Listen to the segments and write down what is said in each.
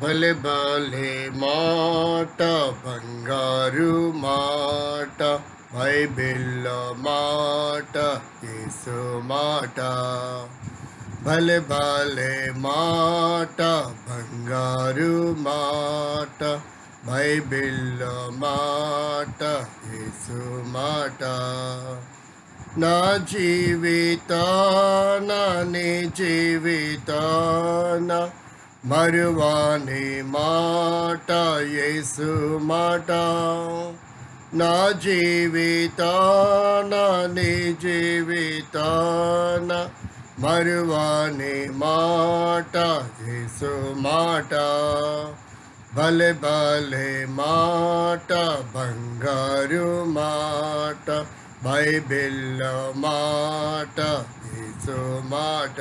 భలే భలే మాట బంగారు మాట బైబిల్లో మాట యేసు మాట భలే భలే మాట బంగారు మాట బైబిల్లో మాట యేసు మాట నా జీవితాన నీ జీవితాన మరువాని మాట యేసు మాట నా జీవితాన నీ జీవితాన మరువాని మాట యేసు మాట భలే భలే మాట బంగారు మాట బైబిల్లో మాట యేసు మాట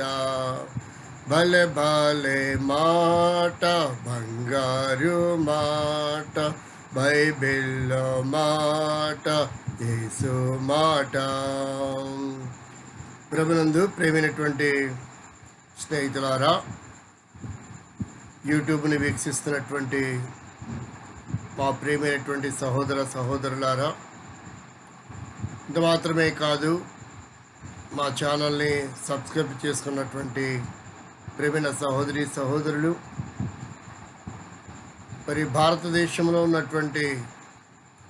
భలే భలే మాట బంగారు మాట బైబిల్లో మాట యేసు మాట. ప్రభునందు ప్రేమైనటువంటి స్నేహితులారా, యూట్యూబ్ని వీక్షిస్తున్నటువంటి మా ప్రియమైనటువంటి సహోదర సహోదరులారా, ఇంత మాత్రమే కాదు మా ఛానల్ని సబ్స్క్రైబ్ చేసుకున్నటువంటి ప్రియమైన సహోదరి సహోదరులు, మరి భారతదేశంలో ఉన్నటువంటి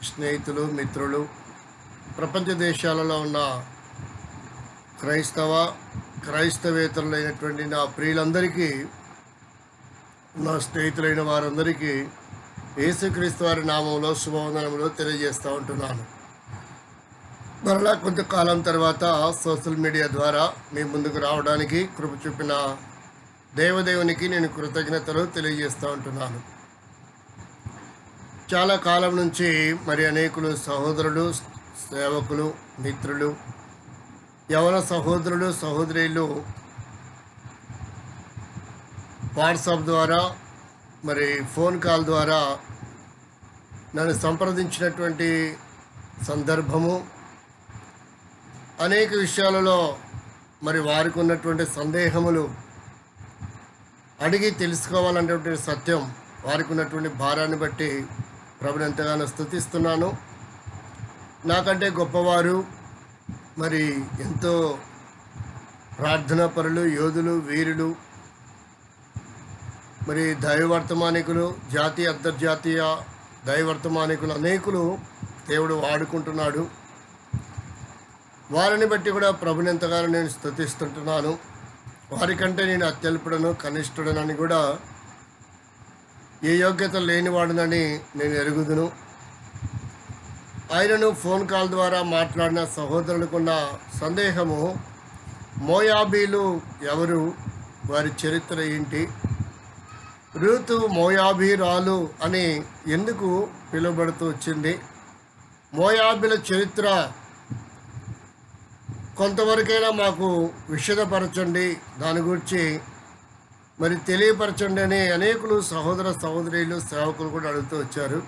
స్నేహితులు మిత్రులు, ప్రపంచ దేశాలలో ఉన్న క్రైస్తవేతరులైనటువంటి నా ప్రియులందరికీ, నా స్నేహితులైన వారందరికీ యేసుక్రీస్తు వారి నామంలో శుభవందనములు తెలియజేస్తూ ఉంటున్నాను. మరలా కొంతకాలం తర్వాత సోషల్ మీడియా ద్వారా మీ ముందుకు రావడానికి కృప చూపిన దేవదేవునికి నేను కృతజ్ఞతలు తెలియజేస్తూ ఉంటున్నాను. చాలా కాలం నుంచి మరి అనేకులు సహోదరులు, సేవకులు, మిత్రులు, యవన సహోదరులు, సహోదరీలు వాట్సాప్ ద్వారా మరి ఫోన్ కాల్ ద్వారా నన్ను సంప్రదించినటువంటి సందర్భము, అనేక విషయాలలో మరి వారికి ఉన్నటువంటి సందేహములు అడిగి తెలుసుకోవాలనేటువంటి సత్యం, వారికి ఉన్నటువంటి భారాన్ని బట్టి ప్రభుని ఎంతగానో స్తుతిస్తున్నాను. నాకంటే గొప్పవారు, మరి ఎంతో ప్రార్థనా పరులు, యోధులు, వీరులు, మరి దైవవర్తమానికులు, జాతీయ అంతర్జాతీయ దైవవర్తమానికులు అనేకులు దేవుడు వాడుకుంటున్నాడు. వారిని బట్టి కూడా ప్రభుని ఎంతగానో నేను స్తుతిస్తుంటున్నాను. వారికంటే నేను అత్యల్పుడను, కనిష్ఠుడనని కూడా, ఏ యోగ్యత లేనివాడునని నేను ఎరుగుదును. ఆయనను ఫోన్ కాల్ ద్వారా మాట్లాడిన సహోదరులకున్న సందేహము, మోయాబీలు ఎవరు, వారి చరిత్ర ఏంటి, రూతు మోయాబీరాలు అని ఎందుకు పిలువబడుతూ వచ్చింది, మోయాబీల చరిత్ర కొంతవరకైనా మాకు విషదపరచండి, దాని గురించి మరి తెలియపరచండి అని అనేకులు సహోదర సహోదరీలు, సేవకులు కూడా అడుగుతూ వచ్చారు.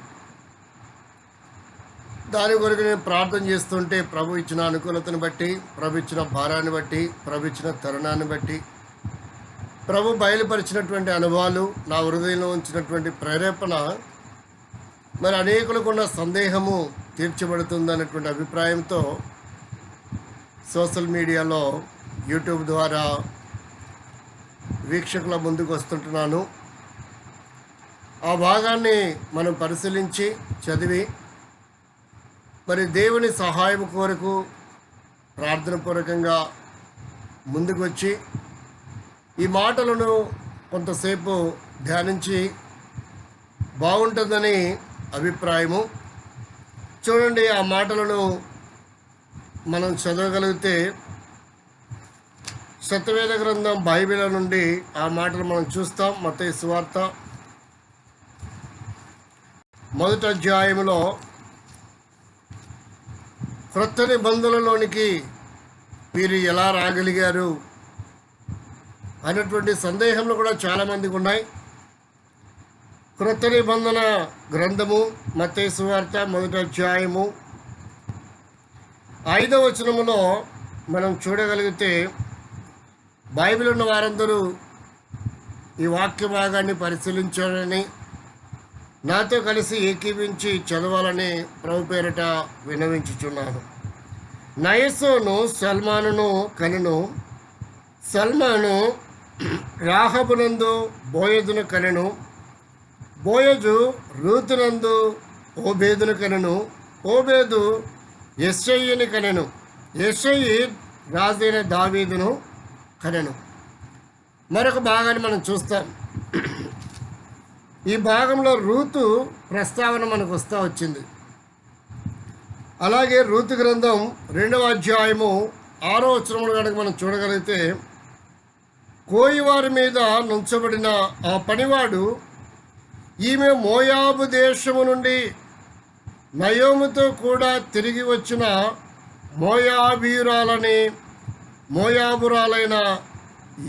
దాని కొరకు నేను ప్రార్థన చేస్తుంటే ప్రభు ఇచ్చిన అనుకూలతను బట్టి, ప్రభు ఇచ్చిన భారాన్ని బట్టి, ప్రభు ఇచ్చిన తరుణాన్ని బట్టి, ప్రభు బయలుపరిచినటువంటి అనుభవాలు, నా హృదయంలో ఉంచినటువంటి ప్రేరేపణ మరి అనేకులకున్న సందేహము తీర్చబడుతుందన్నటువంటి అభిప్రాయంతో సోషల్ మీడియాలో, యూట్యూబ్ ద్వారా వీక్షకుల ముందుకు వస్తుంటున్నాను. ఆ భాగాన్ని మనం పరిశీలించి చదివి మరి దేవుని సహాయం కొరకు ప్రార్థన పూర్వకంగా ముందుకు వచ్చి ఈ మాటలను కొంతసేపు ధ్యానించి బాగుంటుందని అభిప్రాయము. చూడండి, ఆ మాటలను మనం చదవగలిగితే సత్యవేద గ్రంథం బైబిల్ నుండి ఆ మాటలు మనం చూస్తాం. మత్తయి సువార్త 1వ అధ్యాయంలో క్రొత్త నిబంధనలోనికి వీరు ఎలా రాగలిగారు అనేటువంటి సందేహంలో కూడా చాలామందికి ఉన్నాయి. క్రొత్త నిబంధన గ్రంథము మత్తయి సువార్త 1వ అధ్యాయము 5వ వచనములో మనం చూడగలిగితే బైబిల్ ఉన్న వారందరూ ఈ వాక్య భాగాన్ని పరిశీలించాలని, నాతో కలిసి ఏకీవించి చదవాలని ప్రభు పేరిట విన్నవించుచున్నాను. నయసోను సల్మానును కనెను. సల్మాను రాహబునందు బోయజును కనెను. బోయజు రూతునందు ఓబేదును కనెను. ఓబేదు యెష్షయిని కనెను. యెష్షయి రాజైన దావీదును కనెను. మరొక భాగాన్ని మనం చూస్తాం. ఈ భాగంలో రూతు ప్రస్తావన మనకు వస్తూ వచ్చింది. అలాగే రూతు గ్రంథం 2వ అధ్యాయము 6వ వచనములు కనుక మనం చూడగలిగితే, కోయివారి మీద నుంచబడిన ఆ పనివాడు ఈమె మోయాబు దేశము నుండి నయోముతో కూడా తిరిగి వచ్చిన మోయాబురాలైన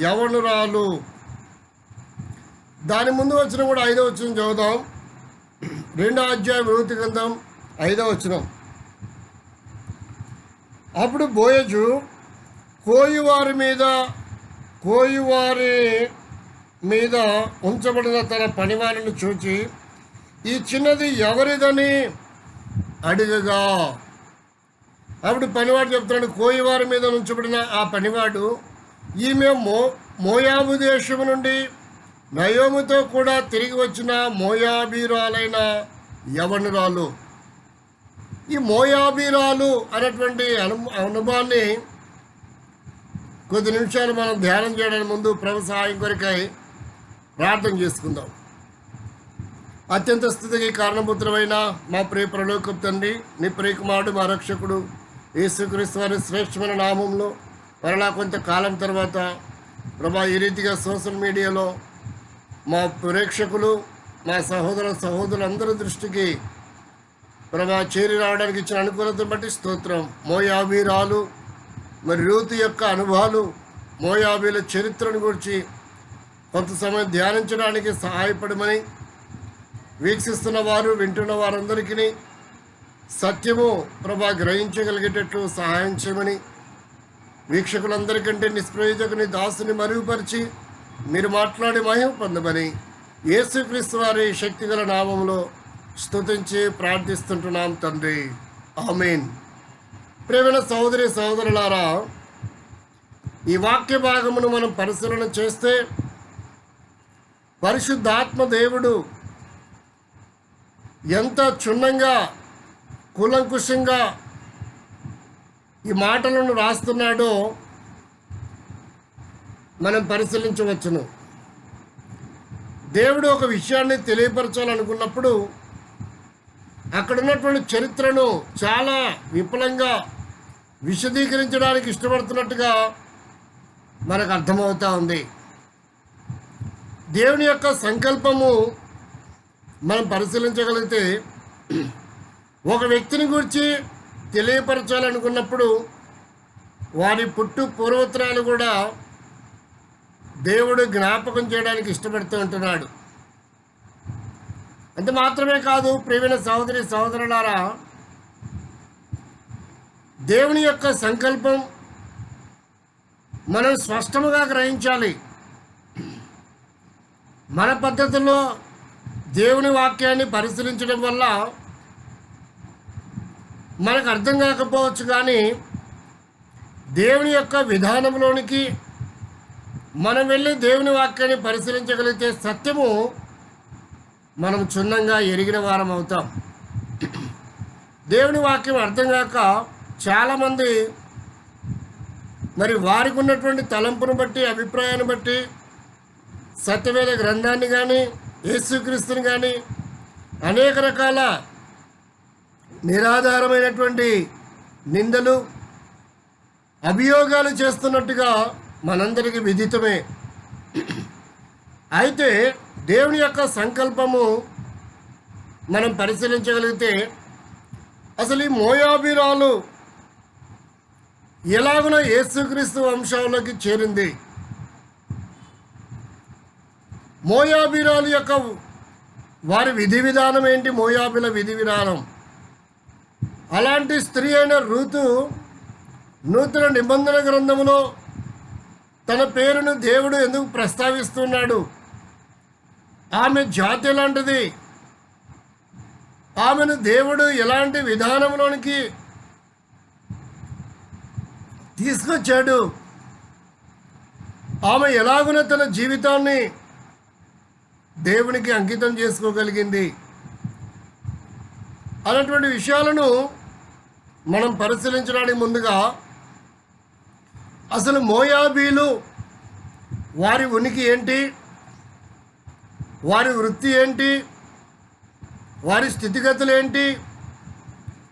యవనురాలు. దాని ముందు వచ్చిన కూడా 5వ వచనం చదువుదాం. 2వ అధ్యాయం రూతు గ్రంథం 5వ వచనం. అప్పుడు బోయజు కోయివారి మీద ఉంచబడిన తన పనివారిని చూచి, ఈ చిన్నది ఎవరిదని అడిగగా, అప్పుడు పనివాడు చెప్తున్నాడు, కోయివారి మీద ఉంచబడిన ఆ పనివాడు ఈమె మోయాబు దేశము నుండి నయోముతో కూడా తిరిగి వచ్చిన మోయాబీరాలైన యవనురాలు. ఈ మోయాబీరాలు అనేటువంటి అనుభవాన్ని కొద్ది నిమిషాలు మనం ధ్యానం చేయడానికి ముందు ప్రభు సహాయం కొరకై ప్రార్థన చేసుకుందాం. అత్యంత స్థితికి కారణభూతులమైన మా ప్రియ పరలోకపు తండ్రి, నీ ప్రియకుమారుడు మా రక్షకుడు యేసుక్రీస్తు వారి శ్రేష్టమైన నామంలో మరలా కొంతకాలం తర్వాత ప్రభా ఈ రీతిగా సోషల్ మీడియాలో మా ప్రేక్షకులు, మా సహోదరులందరి దృష్టికి ప్రభా చేరి రావడానికి ఇచ్చిన అనుకూలతను బట్టి స్తోత్రం. మోయాబీరాలు మరి రూతు యొక్క అనుభవాలు, మోయాబీల చరిత్రను గురించి కొంత సమయం ధ్యానించడానికి సహాయపడమని, వీక్షిస్తున్న వారు వింటున్న వారందరికీ సత్యము ప్రభా గ్రహించగలిగేటట్లు సహాయం చేయమని, వీక్షకులందరికంటే నిష్ప్రయోజకుని దాసుని మరుగుపరిచి మీరు మాట్లాడి మహిమ పొందమని యేసుక్రీస్తు వారి శక్తిగల నామంలో స్తుతించి ప్రార్థిస్తుంటున్నాం తండ్రి, ఆమేన్. ప్రియమైన సహోదరులారా, ఈ వాక్య భాగమును మనం పరిశీలన చేస్తే పరిశుద్ధాత్మ దేవుడు ఎంత క్షుణ్ణంగా కూలంకుషంగా ఈ మాటలను రాస్తున్నాడో మనం పరిశీలించవచ్చును. దేవుడు ఒక విషయాన్ని తెలియపరచాలనుకున్నప్పుడు అక్కడ ఉన్నటువంటి చరిత్రను చాలా విపులంగా విశదీకరించడానికి ఇష్టపడుతున్నట్టుగా మనకు అర్థమవుతూ ఉంది. దేవుని యొక్క సంకల్పము మనం పరిశీలించగలిగితే, ఒక వ్యక్తిని గురించి తెలియపరచాలనుకున్నప్పుడు వారి పూర్వోత్తరాలు కూడా దేవుడు జ్ఞాపకం చేయడానికి ఇష్టపడుతూ ఉంటున్నాడు. అంత మాత్రమే కాదు, ప్రియమైన సహోదరులారా, దేవుని యొక్క సంకల్పం మనం స్పష్టంగా గ్రహించాలి. మన పద్ధతిలో దేవుని వాక్యాన్ని పరిశీలించడం వల్ల మనకు అర్థం కాకపోవచ్చు, కానీ దేవుని యొక్క విధానంలోనికి మనం వెళ్ళి దేవుని వాక్యాన్ని పరిశీలించగలిగితే సత్యము మనం క్షుణ్ణంగా ఎరిగిన వారం అవుతాం. దేవుని వాక్యం అర్థం కాక చాలామంది మరి వారికి ఉన్నటువంటి తలంపును బట్టి, అభిప్రాయాన్ని బట్టి సత్యవేద గ్రంథాన్ని కానీ యేసుక్రీస్తుని కానీ అనేక రకాల నిరాధారమైనటువంటి నిందలు, అభియోగాలు చేస్తున్నట్టుగా మనందరికీ విదితమే. అయితే దేవుని యొక్క సంకల్పము మనం పరిశీలించగలిగితే అసలు ఈ మోయాబీరాలు ఎలాగున యేసుక్రీస్తు వంశంలోకి చేరింది? మోయాబీరాలు యొక్క వారి విధి విధానం ఏంటి? మోయాబీల విధి విధానం. అలాంటి స్త్రీ అయిన రూతు నూతన నిబంధన గ్రంథములో తన పేరును దేవుడు ఎందుకు ప్రస్తావిస్తున్నాడు ఆమె జాతి ఎలాంటిది, ఆమెను దేవుడు ఎలాంటి విధానంలోనికి తీసుకొచ్చాడు, ఆమె ఎలాగున తన జీవితాన్ని దేవునికి అంకితం చేసుకోగలిగింది అన్నటువంటి విషయాలను మనం పరిశీలించడానికి ముందుగా అసలు మోయాబీలు వారి ఉనికి ఏంటి, వారి వృత్తి ఏంటి, వారి స్థితిగతులు ఏంటి,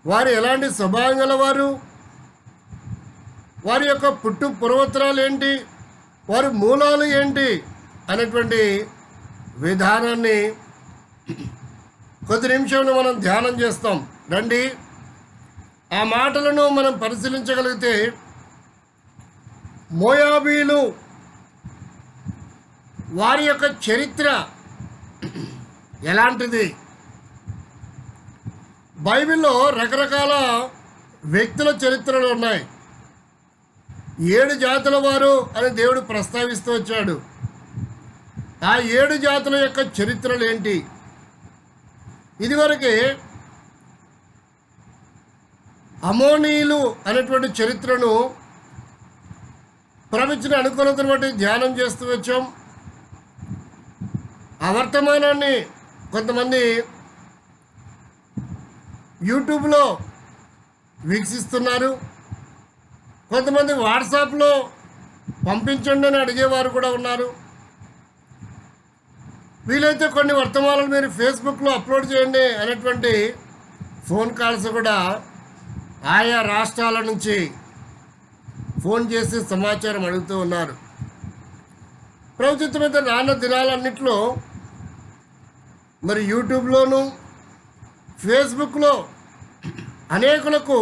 వారు ఎలాంటి స్వభావం గలవారు, వారి యొక్క పుట్టు పూర్వోత్తరాలు ఏంటి, వారి మూలాలు ఏంటి అనేటువంటి విధానాన్ని కొద్ది నిమిషంలో మనం ధ్యానం చేస్తాం. రండి, ఆ మాటలను మనం పరిశీలించగలిగితే మోయాబీలు వారి యొక్క చరిత్ర ఎలాంటిది. బైబిల్లో రకరకాల వ్యక్తుల చరిత్రలు ఉన్నాయి. 7 జాతుల వారు అని దేవుడు ప్రస్తావిస్తూ వచ్చాడు. ఆ 7 జాతుల యొక్క చరిత్రలు ఏంటి? ఇదివరకే అమోనీయులు అనేటువంటి చరిత్రను ప్రవచన అనుకూలతను బట్టి ధ్యానం చేస్తూ వచ్చాం. ఆ వర్తమానాన్ని కొంతమంది యూట్యూబ్లో వీక్షిస్తున్నారు, కొంతమంది వాట్సాప్లో పంపించండి అని అడిగేవారు కూడా ఉన్నారు. వీలైతే కొన్ని వర్తమానాలు మీరు ఫేస్బుక్లో అప్లోడ్ చేయండి అనేటువంటి ఫోన్ కాల్స్ కూడా ఆయా రాష్ట్రాల నుంచి ఫోన్ చేసి సమాచారం అడుగుతూ ఉన్నారు. ప్రవచితమైన నాన్న దినాలన్నింటిలో మరి యూట్యూబ్లోను ఫేస్బుక్లో అనేకులకు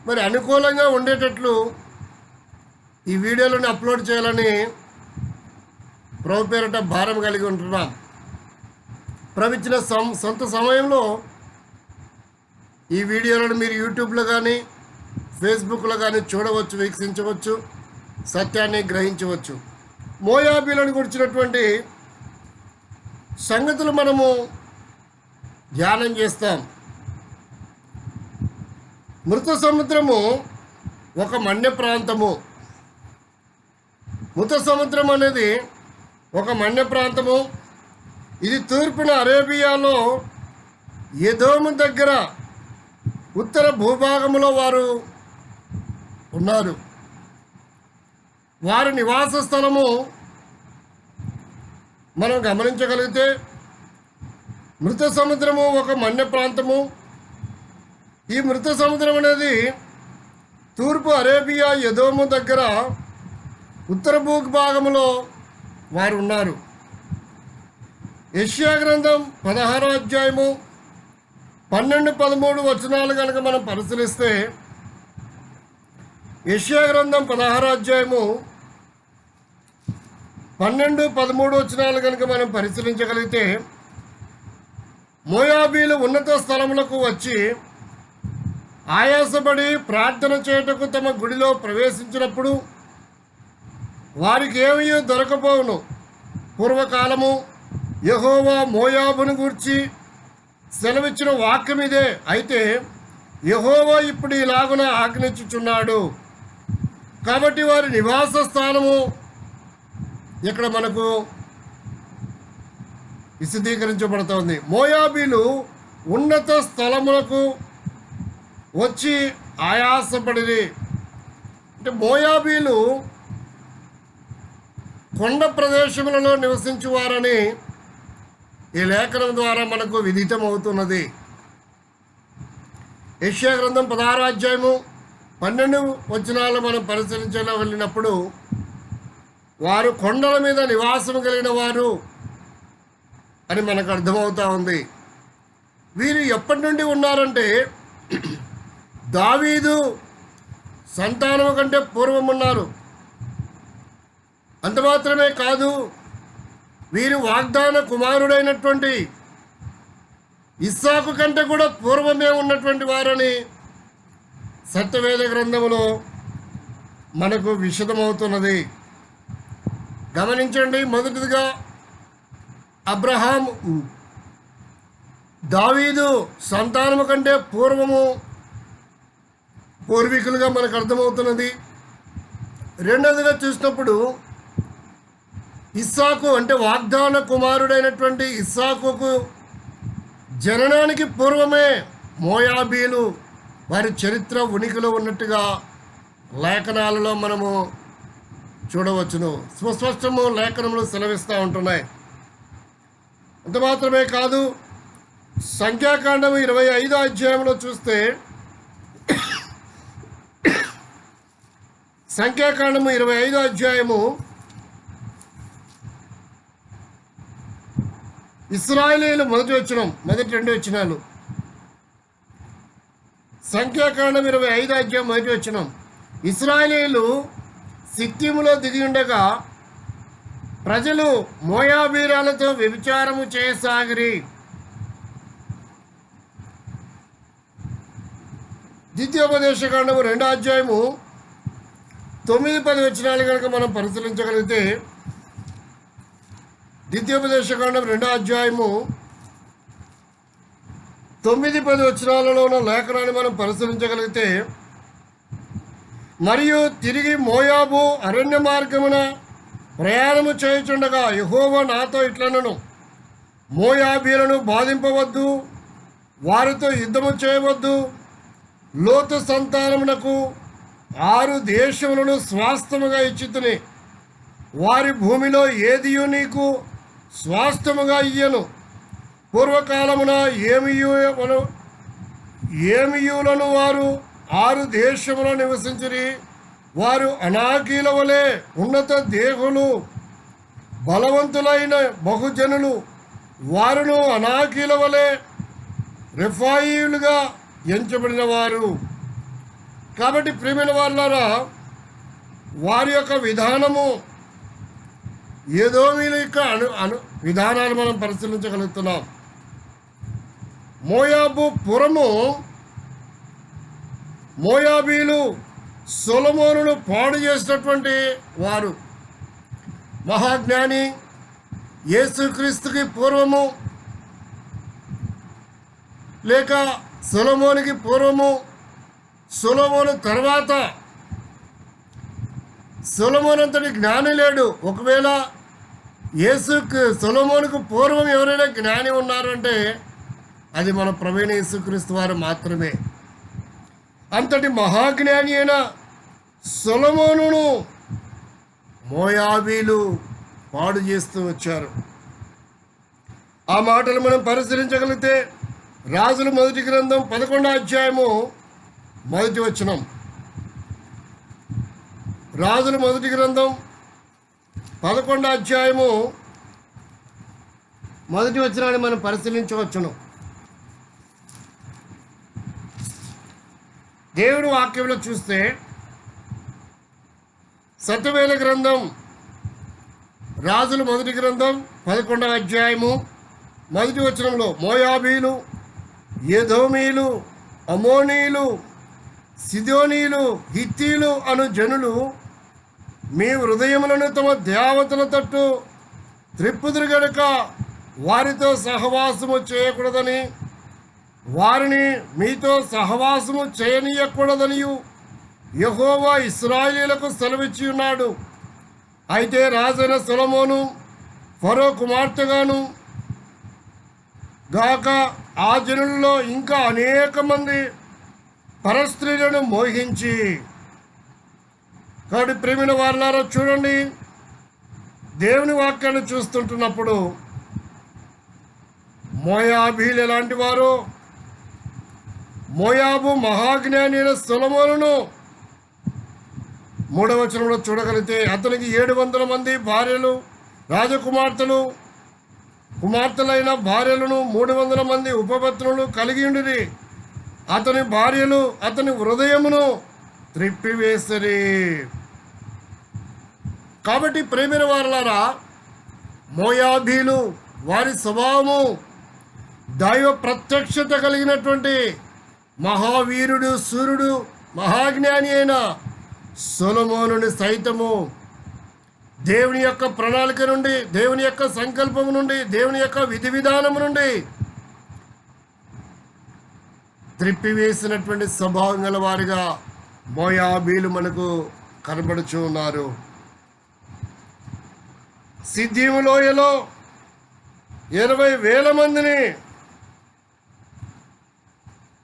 మరి అనుకూలంగా ఉండేటట్లు ఈ వీడియోలను అప్లోడ్ చేయాలని ప్రభు పేరిట భారం కలిగి ఉంటున్నాం. ప్రవచన సొంత సమయంలో ఈ వీడియోలను మీరు యూట్యూబ్లో కానీ ఫేస్బుక్లో కానీ చూడవచ్చు, వీక్షించవచ్చు, సత్యాన్ని గ్రహించవచ్చు. మోయాబీలను గురించినటువంటి సంగతులు మనము ధ్యానం చేస్తాం. మృత సముద్రము ఒక మన్య ప్రాంతము. మృత సముద్రం అనేది ఒక మన్య ప్రాంతము. ఇది తూర్పున అరేబియాలో ఎదోము దగ్గర ఉత్తర భూభాగంలో వారు ఉన్నారు. వారి నివాస స్థలము మనం గమనించగలిగితే మృత సముద్రము ఒక మన్య ప్రాంతము. ఈ మృత సముద్రం అనేది తూర్పు అరేబియా ఎదోము దగ్గర ఉత్తర భూభాగంలో వారు ఉన్నారు. యెషయా గ్రంథం 16వ అధ్యాయము 12-13 వచనాలు కనుక మనం పరిశీలిస్తే, యెషయా గ్రంథం 16వ అధ్యాయము 12-13 వచనాలు కనుక మనం పరిశీలించగలిగితే, మోయాబీలు ఉన్నత స్థలములకు వచ్చి ఆయాసపడి ప్రార్థన చేయుటకు తమ గుడిలో ప్రవేశించినప్పుడు వారికి ఏమీ దొరకపోవును. పూర్వకాలము యెహోవా మోయాబును గూర్చి సెలవిచ్చిన వాక్యం ఇదే. అయితే యెహోవా ఇప్పుడు ఇలాగున ఆజ్ఞించుచున్నాడు. కాబట్టి వారి నివాస స్థానము ఇక్కడ మనకు విశదీకరించబడుతోంది. మోయాబీలు ఉన్నత స్థలములకు వచ్చి ఆయాసపడిరి. అంటే మోయాబీలు కొండ ప్రదేశములలో నివసించువారని ఈ లేఖనం ద్వారా మనకు విదితమవుతున్నది. యెషయా గ్రంథం 16వ అధ్యాయము 12 వచనాలు మనం పరిశీలించేలా వెళ్ళినప్పుడు, వారు కొండల మీద నివాసం కలిగిన వారు అని మనకు అర్థమవుతా ఉంది. వీరు ఎప్పటి నుండి ఉన్నారంటే దావీదు సంతానము కంటే పూర్వం ఉన్నారు. అంత మాత్రమే కాదు, వీరు వాగ్దాన కుమారుడైనటువంటి ఇస్సాకు కంటే కూడా పూర్వమే ఉన్నటువంటి వారని సత్యవేద గ్రంథములో మనకు విశదమవుతున్నది. గమనించండి, మొదటిదిగా అబ్రహాం దావీదు సంతానము కంటే పూర్వీకులుగా మనకు అర్థమవుతున్నది. రెండవదిగా చూసినప్పుడు ఇస్సాకు అంటే వాగ్దాన కుమారుడైనటువంటి ఇస్సాకుకు జననానికి పూర్వమే మోయాబీలు వారి చరిత్ర ఉనికిలో ఉన్నట్టుగా లేఖనాలలో మనము చూడవచ్చును. సుస్పష్టము లేఖనములు సెలవిస్తూ ఉంటున్నాయి. అంత మాత్రమే కాదు, సంఖ్యాకాండము 25వ అధ్యాయంలో చూస్తే సంఖ్యాకాండము 25వ అధ్యాయము ఇశ్రాయేలీయులు మొదటి 2 వచనాలు. సంఖ్యాకాండం 25వ అధ్యాయం మొదటి వచనం. ఇశ్రాయేలీయులు సిక్కిములో దిగి ఉండగా ప్రజలు మోయాబీరాలతో వ్యభిచారము చేయసాగిరి. ద్వితీయోపదేశకాండము 2వ అధ్యాయము 9-10 వచనాలు కనుక మనం పరిశీలించగలిగితే, ద్వితీయోపదేశకాండం 2వ అధ్యాయము 9-10 వచనాలలో ఉన్న లేఖనాన్ని మనం పరిశీలించగలిగితే, మరియు తిరిగి మోయాబు అరణ్య మార్గమున ప్రయాణము చేయుచుండగా యెహోవా నాతో ఇట్లనెను, మోయాబీలను బాధింపవద్దు, వారితో యుద్ధము చేయవద్దు. లోతు సంతానమునకు 6 దేశములను స్వాస్థ్యముగా ఇచ్చితిని. వారి భూమిలో ఏదియు నీకు స్వాస్థ్యముగా ఇయ్యను. పూర్వకాలమున ఏమియులను వారు 6 దేశములో నివసించిరి. వారు అనాకీల వలె ఉన్నత దేహులు, బలవంతులైన బహుజనులు. వారును అనాకీల వలె రెఫాయిలుగా ఎంచబడిన వారు. కాబట్టి ప్రియమైన వారులారా, వారి యొక్క విధానము ఏదోమీల యొక్క విధానాలు మనం పరిశీలించగలుగుతున్నాం. మోయాబీలు సొలొమోనును పాడు చేసినటువంటి వారు. మహాజ్ఞాని యేసుక్రీస్తుకి పూర్వము లేక సొలొమోనుకి పూర్వము, సొలొమోను తర్వాత సొలొమోను అంతటి జ్ఞాని లేడు. ఒకవేళ సొలొమోనుకు పూర్వం ఎవరైనా జ్ఞాని ఉన్నారు అంటే అది మన ప్రభువైన యేసుక్రీస్తు వారు మాత్రమే. అంతటి మహాజ్ఞాని అయిన సొలొమోనును మోయాబీలు పాడు చేస్తూ వచ్చారు. ఆ మాటలు మనం పరిశీలించగలిగితే రాజుల మొదటి గ్రంథం 11వ అధ్యాయము మొదటి వచనం. రాజుల మొదటి గ్రంథం 11వ అధ్యాయము మొదటి వచనాన్ని మనం పరిశీలించవచ్చును. దేవుడి వాక్యంలో చూస్తే సత్యవేద గ్రంథం రాజుల మొదటి గ్రంథం 11వ అధ్యాయము మొదటి వచనంలో మోయాబీలు, ఎదోమీలు, అమోనీలు, సిదోనీలు, హిత్తీలు అను జనులు మీ హృదయములను తమ దేవతల తట్టు త్రిప్పుదురు గనుక వారితో సహవాసము చేయకూడదని, వారిని మీతో సహవాసము చేయనీయకూడదనియు యెహోవా ఇశ్రాయేలీయులకు సెలవిచ్చి ఉన్నాడు. అయితే రాజైన సొలొమోను ఫరో కుమార్తెగాను గాక ఆ జనులలో ఇంకా అనేక మంది పరస్త్రీలను మోహించి. కాబట్టి ప్రేమిన వారులారా చూడండి, దేవుని వాక్యాన్ని చూస్తుంటున్నప్పుడు మోయాబీలు ఎలాంటి వారు? మోయాబు మహాజ్ఞాని అయిన సొలొమోనును 3వ వచనంలో చూడగలిగితే అతనికి 700 మంది భార్యలు, కుమార్తెలైన భార్యలను 300 మంది ఉపపత్నులు కలిగి ఉండిరి. అతని భార్యలు అతని హృదయమును త్రిప్పివేసరి. కాబట్టి ప్రేమిన వారులారా, మోయాబీలు వారి స్వభావము దైవ ప్రత్యక్షత కలిగినటువంటి మహావీరుడు, సూర్యుడు, మహాజ్ఞాని అయిన సొలొమోనుని సైతము దేవుని యొక్క ప్రణాళిక నుండి, దేవుని యొక్క సంకల్పం నుండి, దేవుని యొక్క విధి విధానం నుండి త్రిప్పివేసినటువంటి స్వభావం గల వారిగా మోయాబీలు మనకు కనబడుచు ఉన్నారు. సిద్దీము లోయలో 20,000 మందిని,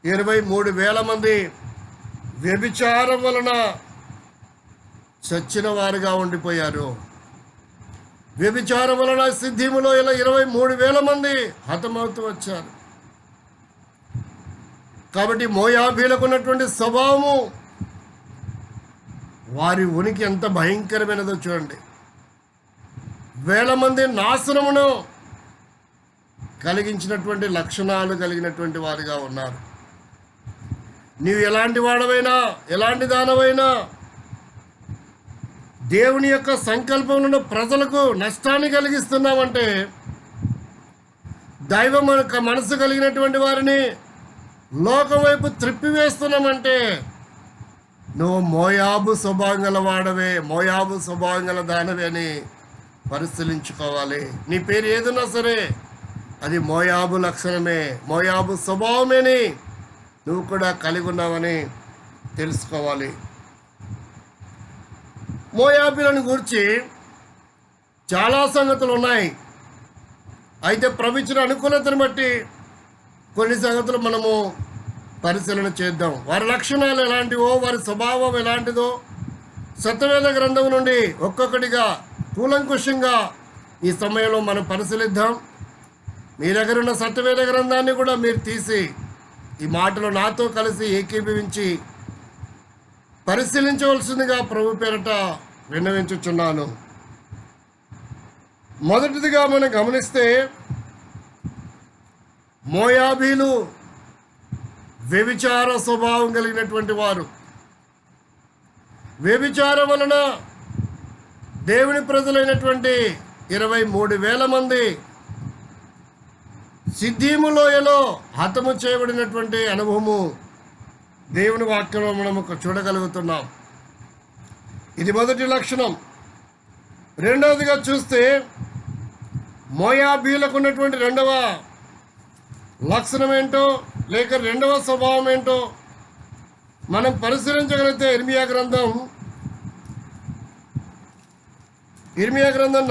23,000 మంది వ్యభిచారం వలన చచ్చిన వారుగా ఉండిపోయారు. వ్యభిచారం వలన సిద్దీము లోయలో 23,000 మంది హతమవుతూ వచ్చారు. కాబట్టి మోయాబీలకు ఉన్నటువంటి స్వభావము, వారి ఉనికి ఎంత భయంకరమైనదో చూడండి. 1,000 మంది నాశనమును కలిగించినటువంటి లక్షణాలు కలిగినటువంటి వారుగా ఉన్నారు. నీవు ఎలాంటి వాడవైనా, ఎలాంటి దానవైనా, దేవుని యొక్క సంకల్పంలో ప్రజలకు నష్టాన్ని కలిగిస్తున్నామంటే, దైవ మనసు కలిగినటువంటి వారిని లోకం వైపు త్రిప్పివేస్తున్నామంటే, నువ్వు మోయాబు స్వభావం గల వాడవే, మోయాబు స్వభావం గల దానవే అని పరిశీలించుకోవాలి. నీ పేరు ఏదన్నా సరే అది మోయాబు లక్షణమే, మోయాబు స్వభావమేని నువ్వు కూడా కలిగి ఉన్నావని తెలుసుకోవాలి. మోయాబీలను గురించి చాలా సంగతులు ఉన్నాయి. అయితే ప్రభు ఇచ్చిన అనుకూలతను బట్టి కొన్ని సంగతులు మనము పరిశీలన చేద్దాం. వారి లక్షణాలు ఎలాంటివో, వారి స్వభావం ఎలాంటిదో సత్యవేద గ్రంథం నుండి ఒక్కొక్కటిగా కూలంకుషంగా ఈ సమయంలో మనం పరిశీలిద్దాం. మీ దగ్గర ఉన్న సత్యవేద గ్రంథాన్ని కూడా మీరు తీసి ఈ మాటలు నాతో కలిసి ఏకీభవించి పరిశీలించవలసిందిగా ప్రభు పేరట విన్నవించుచున్నాను. మొదటిదిగా మనం గమనిస్తే, మోయాబీలు వ్యభిచార స్వభావం కలిగినటువంటి వారు. వ్యభిచారం వలన దేవుని ప్రజలైనటువంటి 23,000 మంది సిద్దీము లోయలో హతము చేయబడినటువంటి అనుభవము దేవుని వాక్యంలో మనము చూడగలుగుతున్నాం. ఇది మొదటి లక్షణం. రెండవదిగా చూస్తే, మోయాబీలకు ఉన్నటువంటి రెండవ లక్షణం ఏంటో, లేక రెండవ స్వభావం ఏంటో మనం పరిశీలించగలిగితే, ఇర్మియా గ్రంథం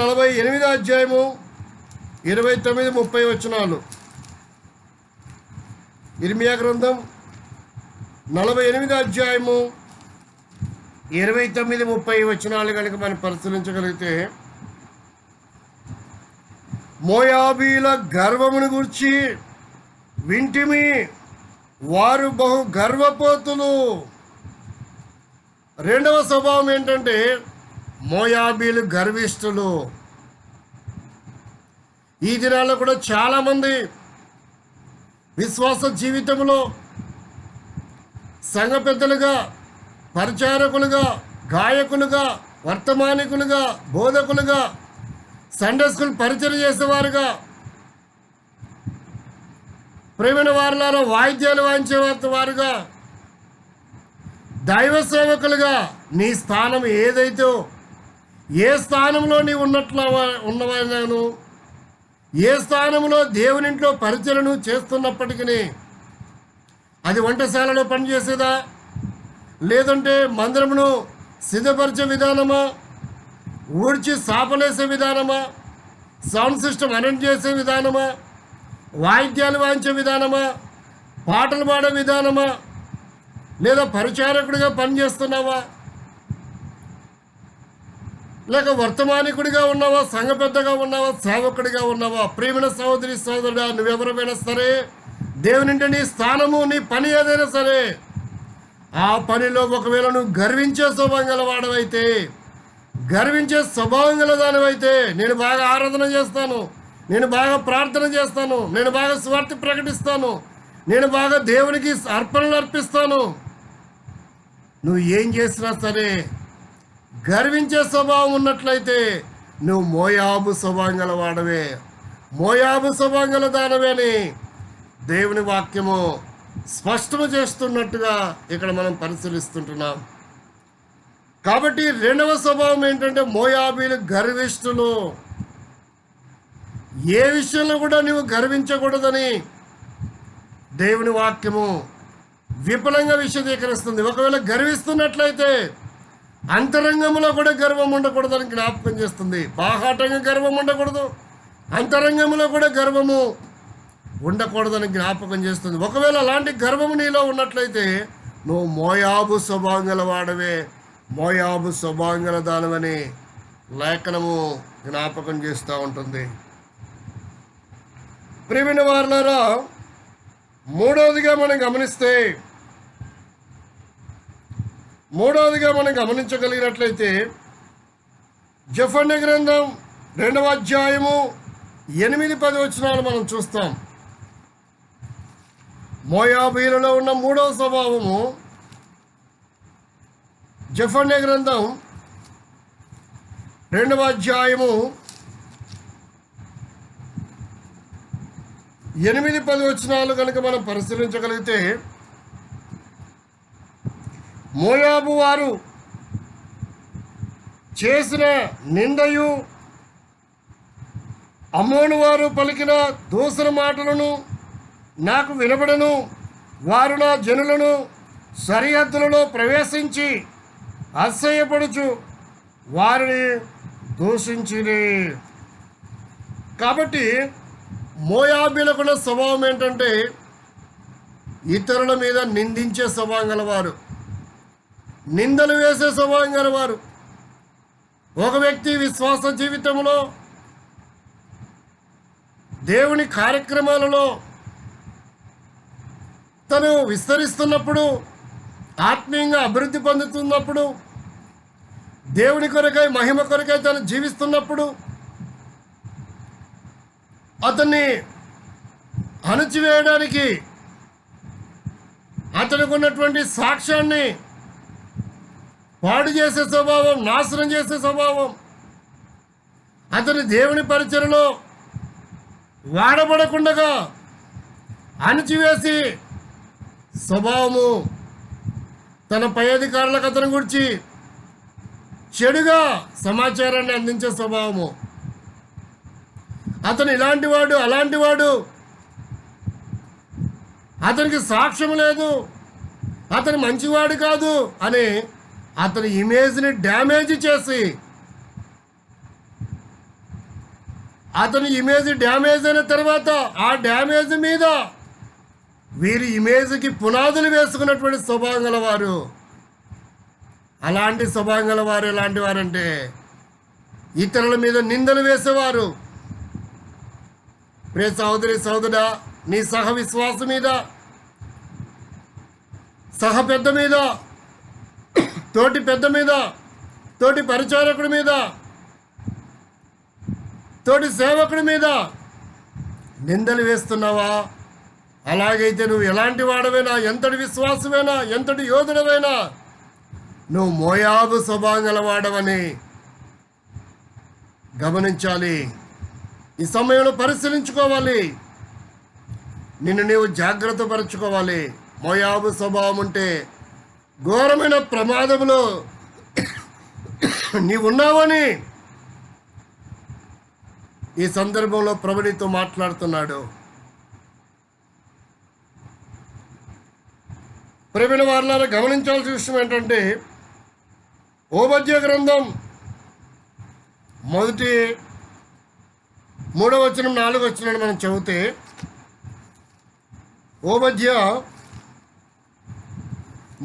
48వ అధ్యాయము 29-30 వచనాలు. ఇర్మియా గ్రంథం 48వ అధ్యాయము 29-30 వచనాలు కనుక మనం పరిశీలించగలిగితే, మోయాబీల గర్వమును గురించి వింటిమి, వారు బహు గర్వపోతులు. రెండవ స్వభావం ఏంటంటే, మోయాబీలు గర్విష్ఠులు. ఈ దినాల్లో కూడా చాలామంది విశ్వాస జీవితంలో సంఘ పెద్దలుగా, పరిచారకులుగా, గాయకులుగా, వర్తమానికులుగా, బోధకులుగా, సండే స్కూల్ పరిచయం చేసేవారుగా, ప్రేమైన వారిలో వాయిద్యాలు వాయించే వారుగా, దైవ సేవకులుగా నీ స్థానం ఏదైతే, ఏ స్థానంలో నీ ఉన్నవాను, ఏ స్థానంలో దేవునింట్లో పరిచయను చేస్తున్నప్పటికీ, అది వంటశాలలో పనిచేసేదా, లేదంటే మందిరమును సిద్ధపరిచే విధానమా, ఊడ్చి సాపలేసే విధానమా, సౌండ్ సిస్టమ్ అరేంజ్ చేసే విధానమా, వాయిద్యాలు వాయించే విధానమా, పాటలు పాడే విధానమా, లేదా పరిచారకుడిగా పనిచేస్తున్నావా, లేక వర్తమానికుడిగా ఉన్నావా, సంఘ పెద్దగా ఉన్నావా, సేవకుడిగా ఉన్నావా? ప్రియమైన సహోదరి సహోదరుడా, నువ్వెవరైనా సరే, దేవునింటే నీ స్థానము, నీ పని ఏదైనా సరే, ఆ పనిలో ఒకవేళ నువ్వు గర్వించే స్వభావం గలవాడవైతే, గర్వించే స్వభావం గలదానివైతే, నేను బాగా ఆరాధన చేస్తాను, నేను బాగా ప్రార్థన చేస్తాను, నేను బాగా స్వార్థ ప్రకటిస్తాను, నేను బాగా దేవునికి అర్పణలు అర్పిస్తాను, నువ్వు ఏం చేసినా సరే గర్వించే స్వభావం ఉన్నట్లయితే నువ్వు మోయాబు స్వభావం గలవాడవే, మోయాబు స్వభావం గల దానవే అని దేవుని వాక్యము స్పష్టము చేస్తున్నట్టుగా ఇక్కడ మనం పరిశీలిస్తుంటున్నాం. కాబట్టి రెండవ స్వభావం ఏంటంటే మోయాబీలు గర్విష్ఠులు. ఏ విషయంలో కూడా నువ్వు గర్వించకూడదని దేవుని వాక్యము విపులంగా విశదీకరిస్తుంది. ఒకవేళ గర్విస్తున్నట్లయితే అంతరంగంలో కూడా గర్వం ఉండకూడదని జ్ఞాపకం చేస్తుంది. బాహాటంగా గర్వం ఉండకూడదు, అంతరంగంలో కూడా గర్వము ఉండకూడదని జ్ఞాపకం చేస్తుంది. ఒకవేళ అలాంటి గర్వము నీలో ఉన్నట్లయితే నువ్వు మోయాబు స్వభావం గల వాడవే, మోయాబు స్వభావం గల దానవని లేఖనము జ్ఞాపకం చేస్తూ ఉంటుంది. ప్రియమైన వారలారా, మూడవదిగా మనం గమనించగలిగినట్లయితే జెఫన్యా గ్రంథం 2వ అధ్యాయము 8-10 వచనాలు మనం చూస్తాం. మోయాబీలలో ఉన్న మూడవ స్వభావము జెఫన్యా గ్రంథం 2వ అధ్యాయము 8-10 వచనాలు కనుక మనం పరిశీలించగలిగితే, మోయాబు వారు చేసిన నిందయు, అమ్మోను వారు పలికిన దూసర మాటలను నాకు వినబడను. వారు నా జనులను సరిహద్దులలో ప్రవేశించి అసహ్యపడుచు వారిని దూషించిరి. కాబట్టి మోయాబీలకున్న స్వభావం ఏంటంటే ఇతరుల మీద నిందించే స్వభావం గలవారు, నిందలు వేసే స్వభావం గలవారు. ఒక వ్యక్తి విశ్వాస జీవితంలో, దేవుని కార్యక్రమాలలో తను విస్తరిస్తున్నప్పుడు, ఆత్మీయంగా అభివృద్ధి పొందుతున్నప్పుడు, దేవుని కొరకై మహిమ కొరకై తను జీవిస్తున్నప్పుడు అతన్ని అణచివేయడానికి, అతనికి ఉన్నటువంటి సాక్ష్యాన్ని పాడు చేసే స్వభావం, నాశనం చేసే స్వభావం, అతని దేవుని పరిచయలో వాడబడకుండా అణచివేసి స్వభావము, తన పై అధికారులకు అతని గురించి చెడుగా సమాచారాన్ని అందించే స్వభావము. అతను ఇలాంటివాడు, అలాంటివాడు, అతనికి సాక్ష్యం లేదు, అతను మంచివాడు కాదు అని అతని ఇమేజ్ని డ్యామేజ్ చేసి, అతని ఇమేజ్ డ్యామేజ్ అయిన తర్వాత ఆ డ్యామేజ్ మీద వీరి ఇమేజ్కి పునాదులు వేసుకున్నటువంటి స్వభావం గలవారు. అలాంటి స్వభావం గలవారు ఎలాంటి వారంటే ఇతరుల మీద నిందలు వేసేవారు. ప్రియ సహోదరి సహోదరుడా, నీ సహ విశ్వాసం మీద, సహ పెద్ద మీద, తోటి పెద్ద మీద, తోటి పరిచారకుడి మీద, తోటి సేవకుడి మీద నిందలు వేస్తున్నావా? అలాగైతే నువ్వు ఎలాంటి వాడవైనా, ఎంతటి విశ్వాసమైనా, ఎంతటి యోధుడవైనా నువ్వు మోయాబు స్వభావం గలవాడవని గమనించాలి. ఈ సమయంలో పరిశీలించుకోవాలి, నిన్ను నీవు జాగ్రత్త పరచుకోవాలి. మోయాబు స్వభావం ఉంటే ఘోరమైన ప్రమాదంలో నీవున్నావని ఈ సందర్భంలో ప్రభు నీతో మాట్లాడుతున్నాడు. ప్రియమైన వారలారా, గమనించాల్సిన విషయం ఏంటంటే ఓబద్య గ్రంథం 3వ వచనం 4వ వచనాన్ని మనం చదివితే, ఓబద్య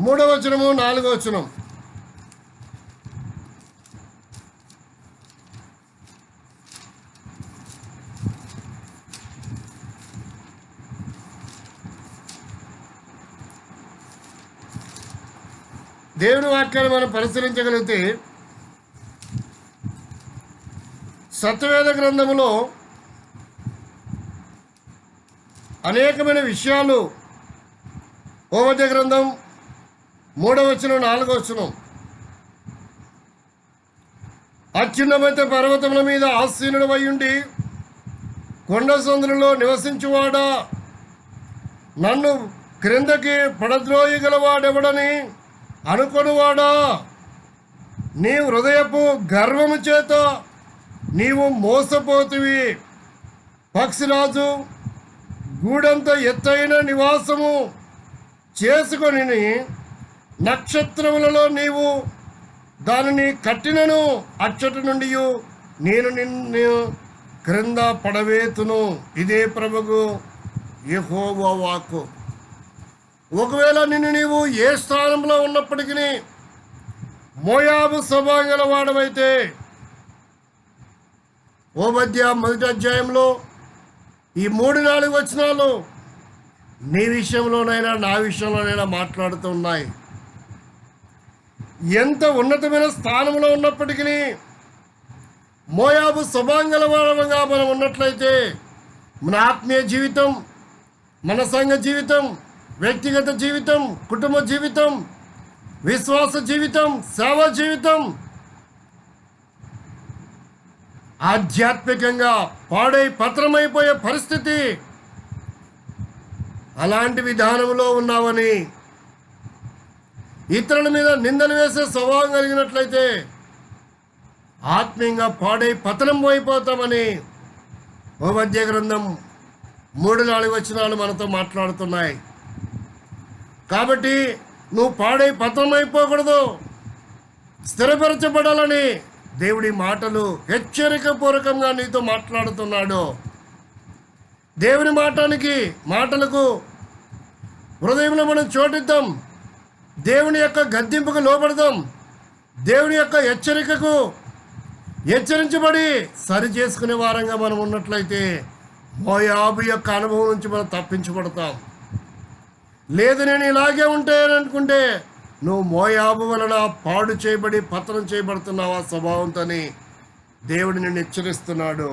3వ వచనము 4వ వచనం, దేవుని వాక్యాన్ని మనం పరిశీలించగలిగితే సత్యవేద గ్రంథములో అనేకమైన విషయాలు, ఓబద్య గ్రంథం 3వ వచనం 4వ వచనం, అత్యున్నత పర్వతముల మీద ఆసీనుడు అయ్యుండి కొండ సందులలో నివసించువాడా, నన్ను క్రిందకి పడద్రోయగలవాడెవడని అనుకొనివాడా, నీ హృదయపు గర్వము చేత నీవు మోసపోతివి. పక్షిరాజు గూడంత ఎత్తైన నివాసము చేసుకొని నక్షత్రములలో నీవు దానిని కట్టినను అచ్చటి నుండి నేను నిన్ను క్రింద పడవేతును. ఇదే ప్రభువు యెహోవా వాక్కు. ఒకవేళ నిన్ను నీవు ఏ స్థానంలో ఉన్నప్పటికీ మోయాబు స్వభావం గల వాడవైతే, ఓబద్య 1వ అధ్యాయంలో ఈ 3-4 వచనాలు నీ విషయంలోనైనా నా విషయంలోనైనా మాట్లాడుతూ ఉన్నాయి. ఎంత ఉన్నతమైన స్థానంలో ఉన్నప్పటికీ మోయాబు స్వభావం గల వాడగా మనం ఉన్నట్లయితే మన ఆత్మీయ జీవితం, మన సంఘ జీవితం, వ్యక్తిగత జీవితం, కుటుంబ జీవితం, విశ్వాస జీవితం, సేవా జీవితం ఆధ్యాత్మికంగా పాడై పత్రమైపోయే పరిస్థితి. అలాంటి విధానంలో ఉన్నామని, ఇతరుల మీద నిందలు వేసే స్వభావం కలిగినట్లయితే ఆత్మీయంగా పాడై పతనం అయిపోతామని ఓబద్య గ్రంథం 3-4 వచనాలు మనతో మాట్లాడుతున్నాయి. కాబట్టి నువ్వు పాడై పతనం అయిపోకూడదు, స్థిరపరచబడాలని దేవుడి మాటలు హెచ్చరికపూర్వకంగా నీతో మాట్లాడుతున్నాడు. దేవుని మాటలకు హృదయంలో మనం చోటిద్దాం. దేవుని యొక్క గద్దింపుకు లోబడదాం. దేవుని యొక్క హెచ్చరికకు హెచ్చరించబడి సరి చేసుకునే వారంగా మనం ఉన్నట్లయితే మోయాబు యొక్క అనుభవం నుంచి మనం తప్పించబడతాం. లేదు నేను ఇలాగే ఉంటాననుకుంటే నువ్వు మోయాబు వలన పాడు చేయబడి పతనం చేయబడుతున్నావా స్వభావంతోని దేవుడు నిన్ను హెచ్చరిస్తున్నాడు.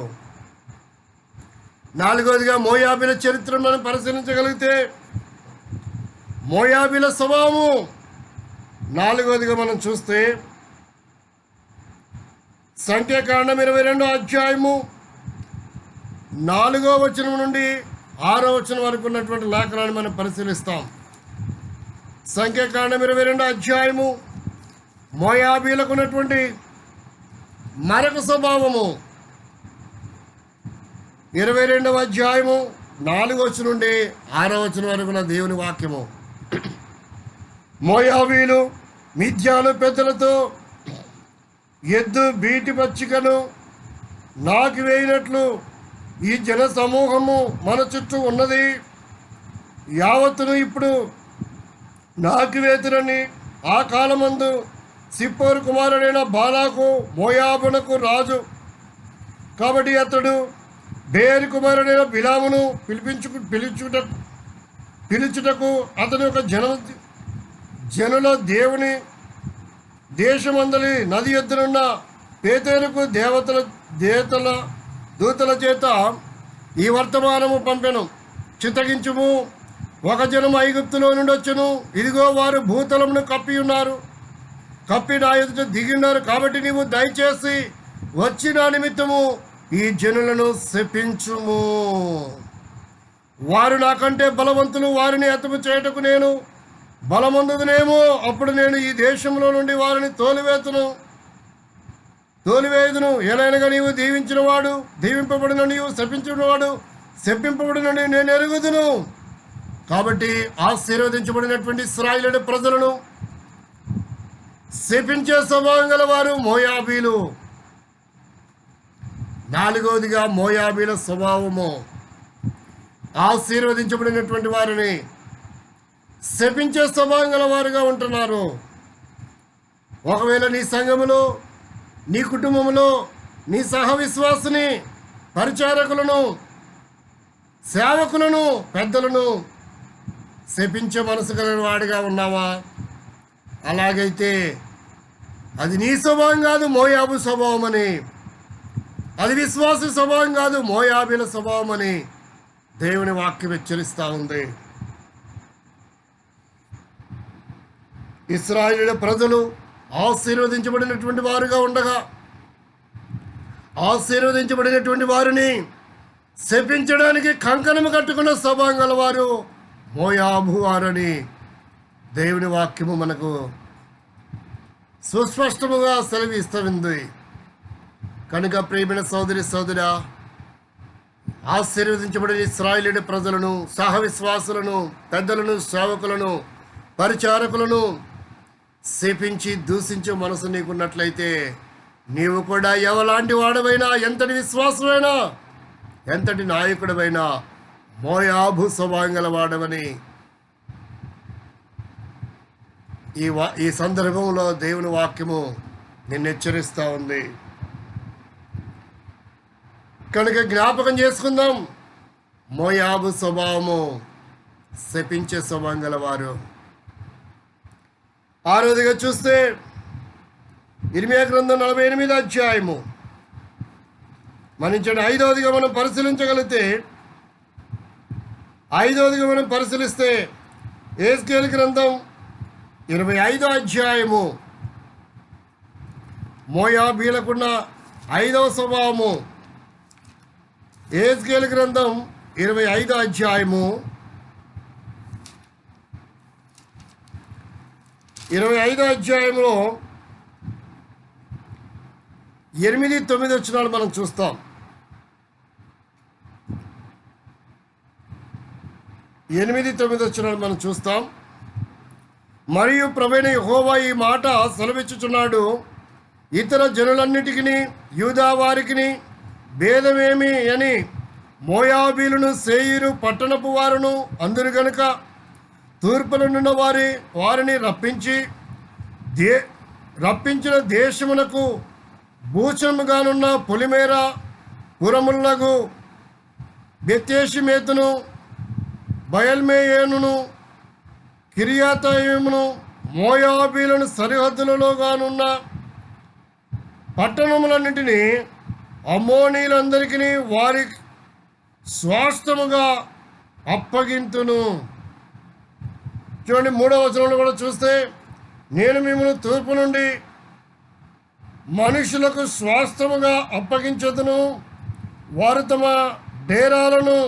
4వదిగా మోయాబీల చరిత్రను మనం పరిశీలించగలిగితే మోయాబీల స్వభావము 4వదిగా మనం చూస్తే సంఖ్యాకాండం 22వ అధ్యాయము 4వ వచనం నుండి 6వ వచనం వరకు ఉన్నటువంటి లేఖనాన్ని మనం పరిశీలిస్తాం. సంఖ్యాకాండం 22వ అధ్యాయము మోయాబీలకు ఉన్నటువంటి మరొక స్వభావము. 22వ అధ్యాయము 4వ వచనం నుండి 6వ వచనం వరకు ఉన్న దేవుని వాక్యము. మోయాబీలు మిద్యాను పెద్దలతో ఎద్దు బీటి పచ్చికను నాకు వేయినట్లు ఈ జన సమూహము మన చుట్టూ ఉన్నది. యావత్తును ఇప్పుడు నాకు వేతురని ఆ కాలమందు సిప్పోరు కుమారుడైన బాలాకు మోయాబునకు రాజు. కాబట్టి అతడు బేరు కుమారుడైన బిలామును పిలుచుటకు అతని ఒక జనుల దేవుని దేశమందలి నది ఎద్దునున్న పేతేరుకు దూతల చేత ఈ వర్తమానము పంపెను. చిత్తగించుము, ఒక జనము ఐగుప్తులో నుండి వచ్చును. ఇదిగో వారు భూతలమును కప్పి ఉన్నారు, కప్పి నా ఎదుట దిగిన్నారు. కాబట్టి నీవు దయచేసి వచ్చి నా నిమిత్తము ఈ జనులను శపించుము. వారు నాకంటే బలవంతులు, వారిని హతము చేయుటకు నేను బలమందునేమో. అప్పుడు నేను ఈ దేశంలో నుండి వారిని తోలివేయుదును. ఎలాగనగా నీవు దీవించిన వాడు దీవింపబడిన, నీవు శపించినవాడు శపింపబడిన నేను ఎరుగుదును. కాబట్టి ఆశీర్వదించబడినటువంటి ఇశ్రాయేలు ప్రజలను శపించే స్వభావం గల వారు మోయాబీలు. 4వదిగా మోయాబీల స్వభావము ఆశీర్వదించబడినటువంటి వారిని శపించే స్వభావం గల వారుగా ఉంటున్నారు. ఒకవేళ నీ సంఘములో, నీ కుటుంబంలో, నీ సహవిశ్వాసుని, పరిచారకులను, సేవకులను, పెద్దలను శపించే మనసు కలిగిన వాడిగా ఉన్నావా? అలాగైతే అది నీ స్వభావం కాదు, మోయాబు స్వభావం అని. అది విశ్వాస స్వభావం కాదు, మోయాబీల స్వభావం అని దేవుని వాక్యం హెచ్చరిస్తూ ఉంది. ఇశ్రాయేలు ప్రజలు ఆశీర్వదించబడినటువంటి వారుగా ఉండగా ఆశీర్వదించబడినటువంటి వారిని శపించడానికి కంకణము కట్టుకున్న స్వభావం గల వారు మోయాబు వారని దేవుని వాక్యము మనకు సుస్పష్టముగా సెలవిస్తుంది. కనుక ప్రియమైన సోదరి సోదరా, ఆశీర్వదించబడిన ఇశ్రాయేలు ప్రజలను, సహవిశ్వాసులను, పెద్దలను, సేవకులను, పరిచారకులను శపించి దూషించే మనసు నీకున్నట్లయితే నీవు కూడా ఎవలాంటి వాడవైనా, ఎంతటి విశ్వాసమైనా, ఎంతటి నాయకుడవైనా మోయాబు స్వభావం గల వాడవని ఈ సందర్భంలో దేవుని వాక్యము నిన్ను హెచ్చరిస్తూ ఉంది. కనుక జ్ఞాపకం చేసుకుందాం, మోయాబు స్వభావము శపించే స్వభావం గలవారు. ఆరోదిగా చూస్తే ఇర్మియా గ్రంథం 48 అధ్యాయము మనించండి. 5వదిగా మనం పరిశీలించగలిగితే, 5వదిగా మనం పరిశీలిస్తే యెహెజ్కేలు గ్రంథం 25 అధ్యాయము మోయాబీలకున్న 5వ స్వభావము. యెహెజ్కేలు గ్రంథం 25 అధ్యాయము 25 అధ్యాయంలో 8-9 వచనాలు మనం చూస్తాం. 8-9 వచనాలు మనం చూస్తాం. మరియు ప్రభువైన యెహోవా ఈ మాట సెలవిచ్చుచున్నాడు, ఇతర జనులన్నిటికీ యూదా వారికి భేదమేమి అని మోయాబీలను సేయీరు పట్టణపు వారును అందరు గనుక తూర్పులనున్న వారిని రప్పించిన దేశమునకు భూషణముగానున్న పొలిమేర, పురములకు బెతేషిమేతును, బయల్మేయేనును, కిర్యాతయిమును, మోయాబీలను సరిహద్దులలోగానున్న పట్టణములన్నింటినీ అమ్మోనీలందరికీ వారి స్వాస్థ్యముగా అప్పగింతును. చూడండి, 3వ వచనంలో కూడా చూస్తే, నేను మిమ్మల్ని తూర్పు నుండి మనుషులకు స్వాస్థ్యముగా అప్పగించదును, వారు తమ డేరాలను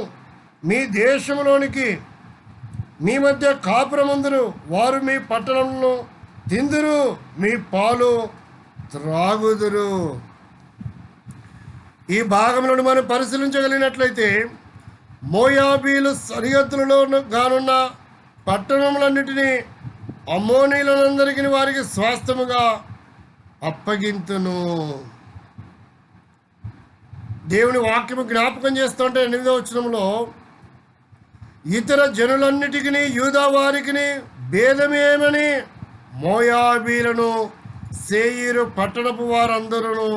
మీ దేశంలోనికి మీ మధ్య కాపురమందురు, వారు మీ పట్టణంను తిందురు, మీ పాలు త్రాగుదురు. ఈ భాగంలో మనం పరిశీలించగలిగినట్లయితే, మోయాబీలు సరిహద్దులలో గానున్న పట్టణములన్నిటినీ అమ్మోనీలందరికీ వారికి స్వాస్థ్యముగా అప్పగింతును. దేవుని వాక్యము జ్ఞాపకం చేస్తుంటే 8వ వచనంలో, ఇతర జనులన్నిటికీ యూదా వారికి భేదమేమని మోయాబీలను సేయీరు పట్టణపు వారందరూ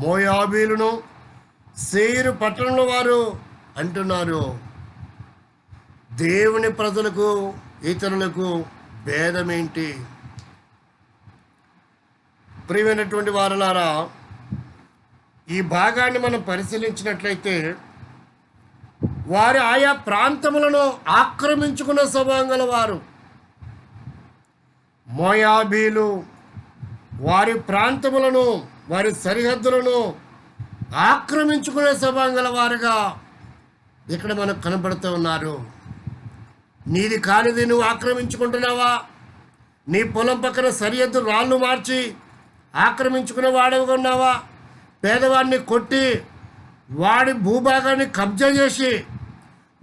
మోయాబీలను సేయీరు పట్టణంలో వారు అంటున్నారు, దేవుని ప్రజలకు ఇతరులకు భేదమేంటి? ప్రియమైనటువంటి వారలారా, ఈ భాగాన్ని మనం పరిశీలించినట్లయితే, వారి ఆయా ప్రాంతములను ఆక్రమించుకున్న స్వభావం గల వారు. మోయాబీలు వారి ప్రాంతములను, వారి సరిహద్దులను ఆక్రమించుకునే స్వభావం గల వారుగా ఇక్కడ మనకు కనబడుతూ ఉన్నారు. నీది కానిది నువ్వు ఆక్రమించుకుంటున్నావా? నీ పొలం పక్కన సరిహద్దు రాళ్ళు మార్చి ఆక్రమించుకునే వాడవుగా ఉన్నావా? పేదవాడిని కొట్టి వాడి భూభాగాన్ని కబ్జా చేసి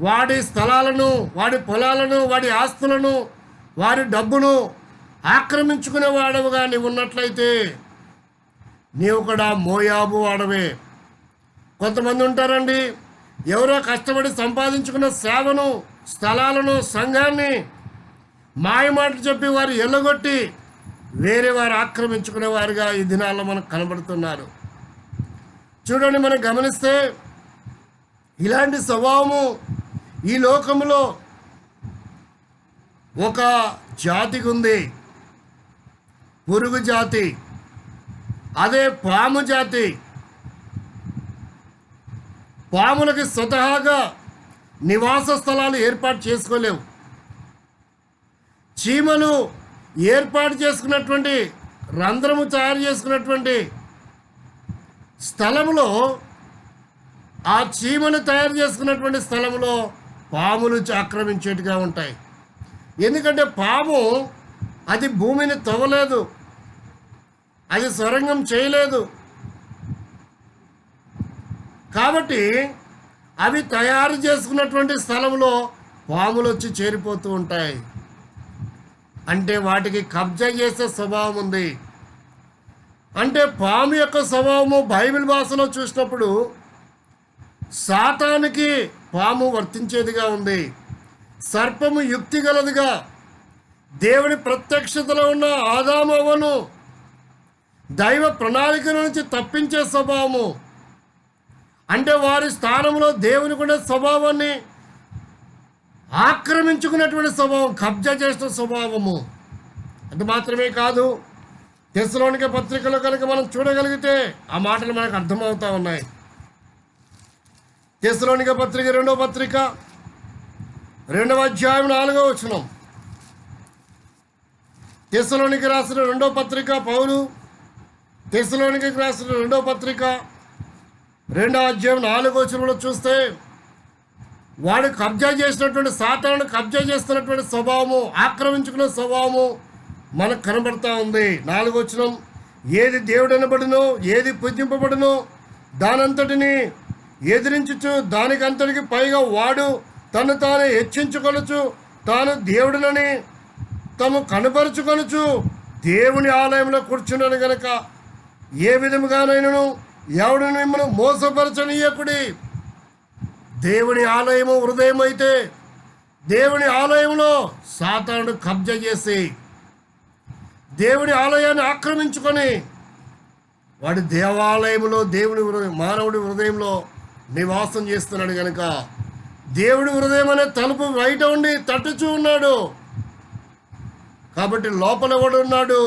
వాడి స్థలాలను, వాడి పొలాలను, వాడి ఆస్తులను, వారి డబ్బును ఆక్రమించుకునే వాడవుగా నీవు ఉన్నట్లయితే నీవు కూడా మోయాబు వాడవే. కొంతమంది ఉంటారండి, ఎవరో కష్టపడి సంపాదించుకున్న సేవను, స్థలాలను, సంఘాన్ని మాయమాటలు చెప్పి వారు ఎల్లగొట్టి వేరే వారు ఆక్రమించుకునేవారుగా ఈ దినాల్లో మనకు కనబడుతున్నారు. చూడండి, మనం గమనిస్తే ఇలాంటి స్వభావము ఈ లోకంలో ఒక జాతికి ఉంది, పురుగు జాతి. అదే పాము జాతి. పాములకి స్వతహాగా నివాస స్థలాలు ఏర్పాటు చేసుకోలేవు. చీమలు ఏర్పాటు చేసుకున్నటువంటి రంధ్రము తయారు చేసుకున్నటువంటి స్థలంలో, ఆ చీమలు తయారు చేసుకున్నటువంటి స్థలంలో పాములు ఆక్రమించేట్టుగా ఉంటాయి. ఎందుకంటే పాము అది భూమిని తవ్వలేదు, అది సొరంగం చేయలేదు. కాబట్టి అవి తయారు చేసుకున్నటువంటి స్థలంలో పాములు వచ్చి చేరిపోతూ ఉంటాయి. అంటే వాటికి కబ్జా చేసే స్వభావం ఉంది. అంటే పాము యొక్క స్వభావము బైబిల్ భాషలో చూసినప్పుడు సాతానికి పాము వర్తించేదిగా ఉంది. సర్పము యుక్తి గలదిగా, దేవుని ప్రత్యక్షతలో ఉన్న ఆదాము అవ్వను దైవ ప్రణాళిక నుంచి తప్పించే స్వభావము. అంటే వారి స్థానంలో దేవుని కూడా స్వభావాన్ని ఆక్రమించుకున్నటువంటి స్వభావం, కబ్జా చేసిన స్వభావము. అది మాత్రమే కాదు, తెస్సలోనికే పత్రికలో కనుక మనం చూడగలిగితే ఆ మాటలు మనకు అర్థమవుతా ఉన్నాయి. తెస్సలోనికే పత్రిక 2వ పత్రిక 2వ అధ్యాయం 4వ వచనం. తెస్సలోనికి రాసిన 2వ పత్రిక పౌలు తెస్సలోనికి రాసిన 2వ పత్రిక 2వ అధ్యాయం 4వ వచనంలో చూస్తే వాడు కబ్జా చేసినటువంటి సాతాను కబ్జా చేస్తున్నటువంటి స్వభావము, ఆక్రమించుకున్న స్వభావము మనకు కనబడతా ఉంది. 4వ వచనం, ఏది దేవుడు అనబడునో, ఏది పూజింపబడునో దానంతటిని ఎదిరించుచు దానికంతటికి పైగా వాడు తను తాను హెచ్చించుకొనొచ్చు, తాను దేవుడినని తాము కనపరుచుకొనొచ్చు దేవుని ఆలయంలో కూర్చున్నాను గనక ఏ విధముగానైనను ఎవడు మిమ్మల్ని మోసపరచనీయకుడి. దేవుని ఆలయము హృదయం అయితే దేవుని ఆలయంలో సాతానుడు కబ్జా చేసి దేవుని ఆలయాన్ని ఆక్రమించుకొని వాడి దేవాలయంలో దేవుని మానవుడి హృదయంలో నివాసం చేస్తున్నాడు కనుక దేవుడి హృదయం అనే తలుపు బయట ఉండి తట్టుచూ ఉన్నాడు. కాబట్టి లోపల ఎవడు ఉన్నాడు?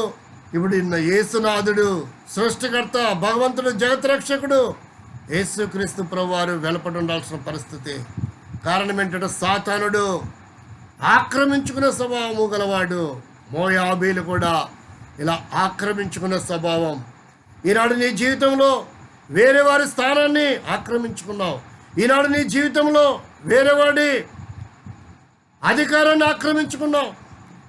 ఇప్పుడు యేసునాథుడు, సృష్టికర్త, భగవంతుడు, జగత్రక్షకుడు యేసుక్రీస్తు ప్రభువారు వెలుపట ఉండాల్సిన పరిస్థితి. కారణం ఏంటంటే సాతానుడు ఆక్రమించుకునే స్వభావము గలవాడు. మోయాబీలు కూడా ఇలా ఆక్రమించుకునే స్వభావం. ఈనాడు నీ జీవితంలో వేరే వారి స్థానాన్ని ఆక్రమించుకున్నావు. ఈనాడు నీ జీవితంలో వేరేవాడి అధికారాన్ని ఆక్రమించుకున్నావు,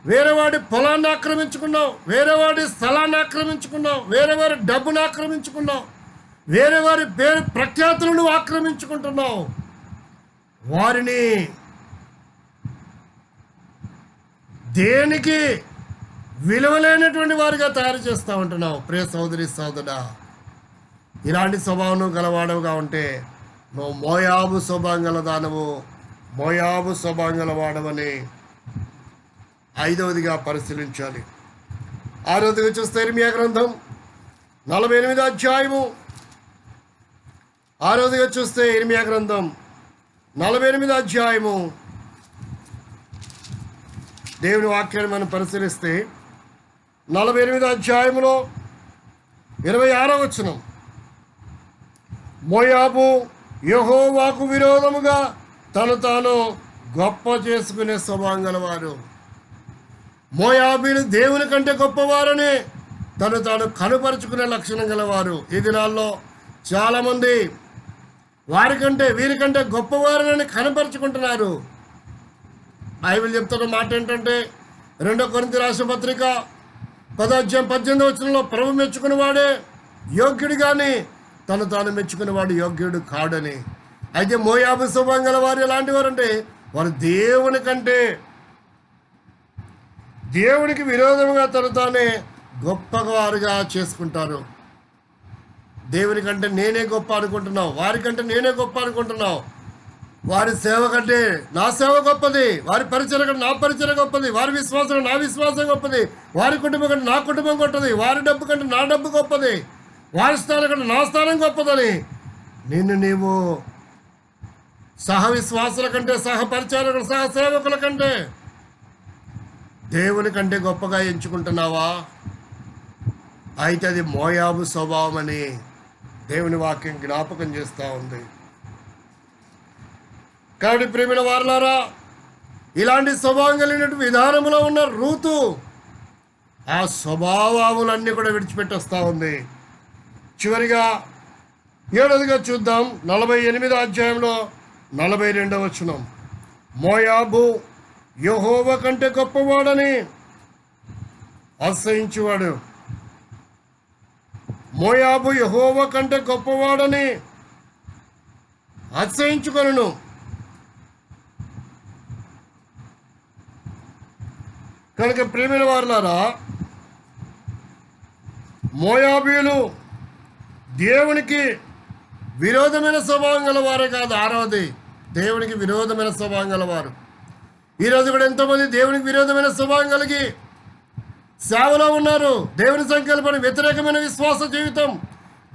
వేరేవాడి పొలాన్ని ఆక్రమించుకున్నావు, వేరేవాడి స్థలాన్ని ఆక్రమించుకున్నావు, వేరేవారి డబ్బును ఆక్రమించుకున్నావు, వేరే వారి పేరు ప్రఖ్యాతులను ఆక్రమించుకుంటున్నావు. వారిని దేనికి విలువలేనటువంటి వారిగా తయారు చేస్తూ ఉంటున్నావు. ప్రియ సోదరి సోదరుడా, ఇలాంటి స్వభావం గలవాడవుగా ఉంటే నువ్వు మోయాబు స్వభావం గలదానవు, మోయాబు స్వభావం గలవాడవని 5వదిగా పరిశీలించాలి. 6వదిగా చూస్తే ఇర్మియా గ్రంథం 48వ అధ్యాయము 6వదిగా చూస్తే ఇర్మియా గ్రంథం 48వ అధ్యాయము దేవుని వాక్యాన్ని మనం పరిశీలిస్తే 48వ అధ్యాయంలో 26వ వచనం, మోయాబు యెహోవాకు విరోధముగా తను తాను గొప్ప చేసుకునే స్వభావం గలవారు. మోయాబీలు దేవుని కంటే గొప్పవారని తను తాను కనుపరుచుకునే లక్షణం గలవారు. ఈ దినాల్లో చాలామంది వారికంటే వీరికంటే గొప్పవారని కనపరుచుకుంటున్నారు. బైబిల్ చెప్తున్న మాట ఏంటంటే 2 కొరింథీ రాసిన పత్రిక 10వ అధ్యాయం 18వ వచనంలో ప్రభు మెచ్చుకునేవాడే యోగ్యుడు కానీ తను తాను మెచ్చుకునేవాడు యోగ్యుడు కాడని. అయితే మోయాబు స్వభావం గల వారు ఎలాంటి వారు అంటే వారు దేవుని కంటే దేవునికి విరోధంగా తను తానే గొప్పవారుగా చేసుకుంటారు. దేవుని కంటే నేనే గొప్ప అనుకుంటున్నావు, వారికంటే నేనే గొప్ప అనుకుంటున్నావు. వారి సేవ కంటే నా సేవ గొప్పది, వారి పరిచయం కంటే నా పరిచయం గొప్పది, వారి విశ్వాసం నా విశ్వాసం గొప్పది, వారి కుటుంబం కంటే నా కుటుంబం గొప్పది, వారి డబ్బు కంటే నా డబ్బు గొప్పది, వారి స్థానం కంటే నా స్థానం గొప్పదని నిన్ను నీవు సహ విశ్వాసుల కంటే, సహ పరిచారకుల, సహ సేవకుల కంటే దేవుని కంటే గొప్పగా ఎంచుకుంటున్నావా? అయితే అది మోయాబు స్వభావం అని దేవుని వాక్యం జ్ఞాపకం చేస్తూ ఉంది. కాబట్టి ప్రేమిన వారలారా, ఇలాంటి స్వభావం కలిగినటువంటి విధానంలో ఉన్న రూతు ఆ స్వభావములన్నీ కూడా విడిచిపెట్టేస్తూ ఉంది. చివరిగా 7వదిగా చూద్దాం. 48వ అధ్యాయంలో 42వ వచనం, మోయాబు యెహోవా కంటే గొప్పవాడని అసహించువాడు. మోయాబు యెహోవా కంటే గొప్పవాడని అసహించుకొనును. కనుక ప్రియమైన వారులారా, మోయాబీలు దేవునికి విరోధమైన స్వభావం గలవారే కాదు. ఆరవది, దేవునికి విరోధమైన స్వభావం గలవారు. ఈరోజు కూడా ఎంతోమంది దేవునికి విరోధమైన స్వభావం కలిగి సేవలో ఉన్నారు. దేవుని సంకల్పానికి వ్యతిరేకమైన విశ్వాస జీవితం,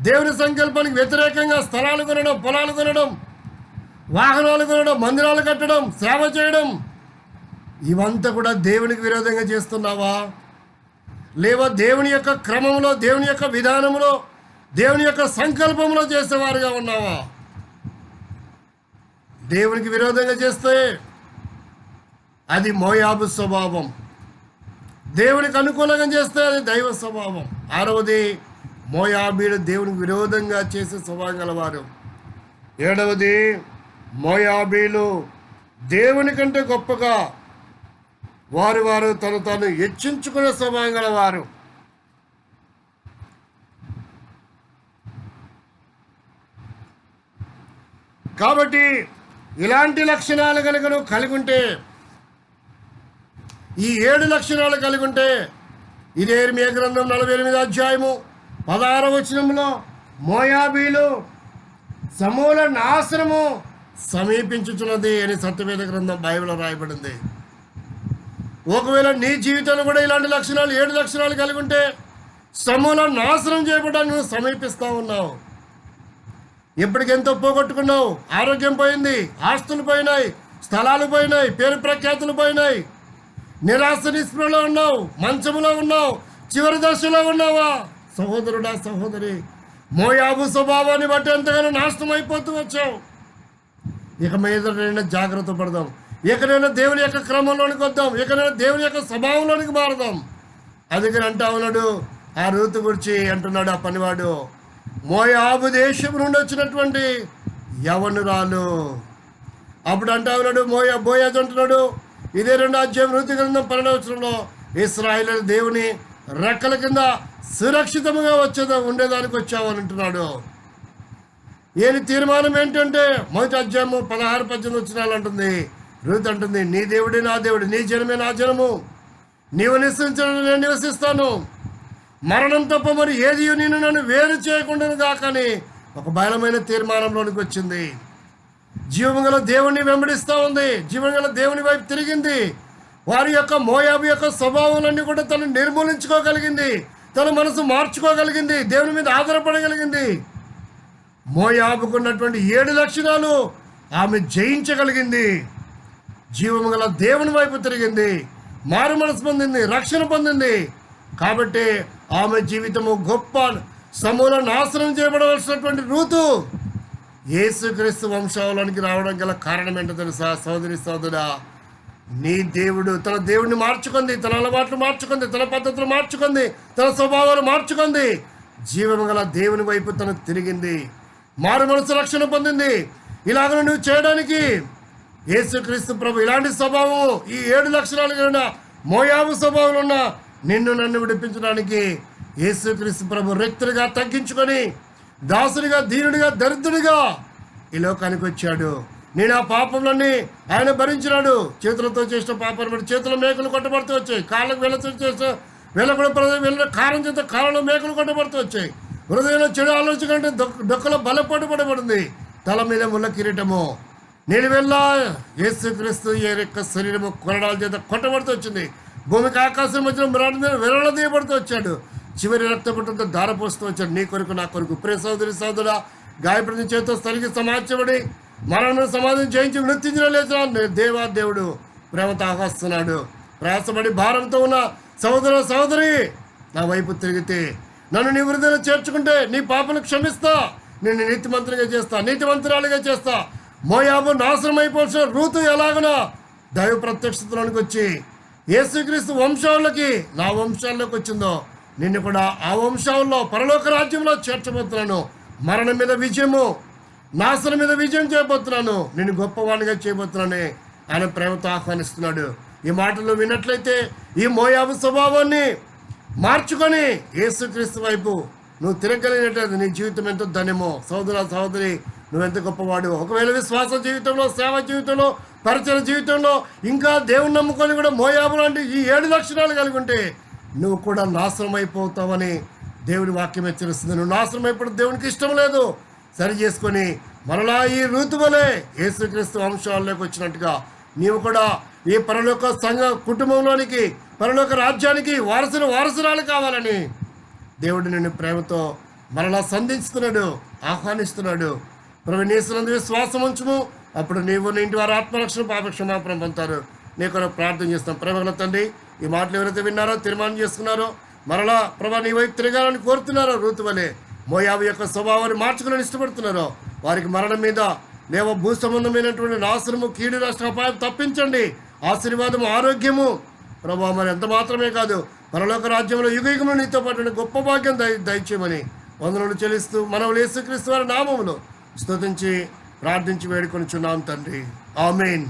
దేవుని సంకల్పానికి వ్యతిరేకంగా స్థలాలు కొనడం, పొలాలు కొనడం, వాహనాలు కొనడం, మందిరాలు కట్టడం, సేవ చేయడం, ఇవంతా కూడా దేవునికి విరోధంగా చేస్తున్నావా? లేవా దేవుని యొక్క క్రమంలో, దేవుని యొక్క విధానంలో, దేవుని యొక్క సంకల్పంలో చేసేవారుగా ఉన్నావా? దేవునికి విరోధంగా చేస్తే అది మోయాబు స్వభావం, దేవునికి అనుకూలంగా చేస్తే అది దైవ స్వభావం. ఆరవది, మోయాబీలు దేవునికి విరోధంగా చేసే స్వభావం గలవారు. ఏడవది, మోయాబీలు దేవుని కంటే గొప్పగా వారు తను తాను హెచ్చించుకునే స్వభావం గలవారు. కాబట్టి ఇలాంటి లక్షణాలు కనుక నువ్వు కలిగి ఉంటే, ఈ 7 లక్షణాలు కలిగి ఉంటే, ఇదే యెరెమీయా గ్రంథం 48 అధ్యాయము 16వ వచనంలో మోయాబీలు సమూల నాశనము సమీపించుచున్నది అని సత్యవేద గ్రంథం బైబిల్లో రాయబడింది. ఒకవేళ నీ జీవితంలో కూడా ఇలాంటి లక్షణాలు 7 లక్షణాలు కలిగి ఉంటే సమూల నాశనం చేయబడడానికి నువ్వు సమీపిస్తూ ఉన్నావు. ఇప్పటికెంతో పోగొట్టుకున్నావు. ఆరోగ్యం పోయింది, ఆస్తులు పోయినాయి, స్థలాలు పోయినాయి, పేరు ప్రఖ్యాతులు పోయినాయి. నిరాశ నిస్పృహలో ఉన్నావు, మంచములో ఉన్నావు, చివరి దశలో ఉన్నావా? సహోదరుడా, సహోదరి, మోయాబు స్వభావాన్ని బట్టి ఎంతగానో నాశనం అయిపోతూ వచ్చావు. ఇక మీద జాగ్రత్త పడదాం. ఎక్కడైనా దేవుని యొక్క క్రమంలోనికి వద్దాం, ఎక్కడైనా దేవుని యొక్క స్వభావంలోనికి మారదాం. అందుకని అంటా ఉన్నాడు, ఆ రూతు గురించి అంటున్నాడు ఆ పనివాడు, మోయాబు దేశం నుండి వచ్చినటువంటి యవనురాలు. అప్పుడు అంటా ఉన్నాడు బోయాజు అంటున్నాడు, ఇదే 2వ అధ్యాయం రూతు గ్రంథం 12వ వచనంలో, ఇశ్రాయేలు దేవుని రెక్కల కింద సురక్షితంగా ఉండేదానికి వచ్చావు అని అంటున్నాడు. ఏని తీర్మానం ఏంటంటే, మొదటి అధ్యాయము 16-18 వచనాలు అంటుంది. రూతు అంటుంది, నీ దేవుడే నా దేవుడు, నీ జనమే నా జనము, నీవు నివసించడం నేను నివసిస్తాను, మరణం తప్ప మరి ఏది నేను నన్ను వేరు చేయకుండా కాకని ఒక బలమైన తీర్మానంలోనికి వచ్చింది. జీవము గల దేవుణ్ణి వెంబడిస్తూ ఉంది, జీవము గల దేవుని వైపు తిరిగింది. వారి యొక్క మోయాబు యొక్క స్వభావాలన్నీ కూడా తను నిర్మూలించుకోగలిగింది, తన మనసు మార్చుకోగలిగింది, దేవుని మీద ఆధారపడగలిగింది. మోయాబుకున్నటువంటి 7 లక్షణాలు ఆమె జయించగలిగింది. జీవము గల దేవుని వైపు తిరిగింది, మారు మనసు పొందింది, రక్షణ పొందింది. కాబట్టి ఆమె జీవితము గొప్ప సమూల నాశనం చేయబడవలసినటువంటి రూతు యేసుక్రీస్తు వంశావళికి రావడం గల కారణం ఏంటో తెలుసా? సోదరి సోదరా, నీ దేవుడు తన దేవుడిని మార్చుకుంది, తన అలవాట్లు మార్చుకుంది, తన పద్ధతులు మార్చుకుంది, తన స్వభావాలు మార్చుకుంది. జీవము గల దేవుని వైపు తను తిరిగింది, మారు మనసు రక్షణ పొందింది. ఇలాగ నువ్వు చేయడానికి యేసుక్రీస్తు ప్రభు ఇలాంటి స్వభావం, ఈ 7 లక్షణాలు కలిగిన మోయాబు స్వభావం ఉన్న నన్ను విడిపించడానికి యేసుక్రీస్తు ప్రభు రిక్తుడిగా తగ్గించుకొని దాసుడిగా, దీనుడిగా, దరిద్రుడిగా ఈ లోకానికి వచ్చాడు. నేను ఆ పాపంలన్నీ ఆయన భరించినాడు. చేతులతో చేసిన పాపాన్ని బట్టి చేతుల మేకలు కొట్టబడుతూ వచ్చాయి, కాళ్ళకు వెళ్ళ కారం చేత కాళ్ళలో మేకలు కొట్టబడుతూ వచ్చాయి. హృదయంలో చెడు ఆలోచన కంటే డొక్కలో బలపాటు పడబడింది. తల మీద ముళ్ళ కిరీటము. నేను వెళ్ళా యేసుక్రీస్తు యొక్క శరీరము కొరడాల చేత కొట్టబడుతూ వచ్చింది. భూమికి ఆకాశం మధ్యలో విరళదీయబడుతూ వచ్చాడు. చివరి రక్తపుటంతో ధారపోస్తూ వచ్చాడు. నీ కొరకు, నా కొరకు. ప్రియ సోదరి సోదరా, గాయపడిన చేతితో స్థలికి సమార్చబడి మరణం సమాధిని జయించి మృత్యుంజన లేచిన దేవుడు ప్రేమతో ఆహ్వాస్తున్నాడు. ప్రయాసపడి భారంతో ఉన్న సహోదర సహోదరి, నా వైపు తిరిగితే, నన్ను నీ హృదయంలో చేర్చుకుంటే నీ పాపను క్షమిస్తా, నిన్ను నీతిమంతునిగా చేస్తా, నీతిమంతురాలిగా చేస్తా. మోయాబు నాశనం అయిపోవాల్సిన రూతు ఎలాగనా దైవ ప్రత్యక్షతలోనికి వచ్చి యేసుక్రీస్తు వంశాలకి, నా వంశాల్లోకి వచ్చిందో, నిన్ను కూడా ఆ వంశాల్లో పరలోక రాజ్యంలో చేర్చబోతున్నాను. మరణం మీద విజయము, నాశనం మీద విజయం చేయబోతున్నాను, నిన్ను గొప్పవాడిగా చేయబోతున్నానని ఆయన ప్రేమతో ఆహ్వానిస్తున్నాడు. ఈ మాటలు విన్నట్లయితే ఈ మోయాబు స్వభావాన్ని మార్చుకొని యేసుక్రీస్తు వైపు నువ్వు తిరగలిగినట్లయితే నీ జీవితం ఎంతో ధన్యమో. సహోదరి నువ్వెంత గొప్పవాడు. ఒకవేళ విశ్వాస జీవితంలో, సేవ జీవితంలో, పరిచయ జీవితంలో, ఇంకా దేవుని నమ్ముకొని కూడా మోయాబు లాంటి ఈ 7 లక్షణాలు కలిగి ఉంటే నువ్వు కూడా నాశనం అయిపోతావని దేవుడి వాక్యం హెచ్చరిస్తుంది. నువ్వు నాశనం అయిపోవడం దేవునికి ఇష్టం లేదు. సరి చేసుకొని మరలా ఈ రూతు వలె యేసుక్రీస్తు వంశాల్లోకి వచ్చినట్టుగా నీవు కూడా ఈ పరలోక సంఘ కుటుంబంలోనికి, పరలోక రాజ్యానికి వారసురాలు కావాలని దేవుడు నిన్ను ప్రేమతో మరలా సంధిస్తున్నాడు, ఆహ్వానిస్తున్నాడు. ప్రభు యేసునందు విశ్వాసం ఉంచుము, అప్పుడు నీవు నీ ఇంటి వారు ఆత్మరక్షణ పాపక్షమాపణ పొందుతారు. నీ కొరకు ప్రార్థన చేస్తాం. ప్రేమగల తండ్రి, ఈ మాటలు ఎవరైతే విన్నారో, తీర్మానం చేసుకున్నారో, మరలా ప్రభా నీ వైపు తిరగాలని కోరుతున్నారో, రూతు వలె మోయాబు యొక్క స్వభావాన్ని మార్చుకోవాలని ఇష్టపడుతున్నారో, వారికి మరణం మీద లేవ భూ సంబంధమైనటువంటి నాశనము, కీడు, రాష్ట్ర అపాయం తప్పించండి. ఆశీర్వాదము, ఆరోగ్యము ప్రభా మరి ఎంత మాత్రమే కాదు, పరలోక రాజ్యంలో యుగయుగములు నీతో పాటు గొప్ప భాగ్యం దయచేయమని వందనలు చెల్లిస్తూ మనము యేసుక్రీస్తు వారి నామములో స్తుతించి ప్రార్థించి వేడుకొనిచున్నాం తండ్రి. ఆమేన్.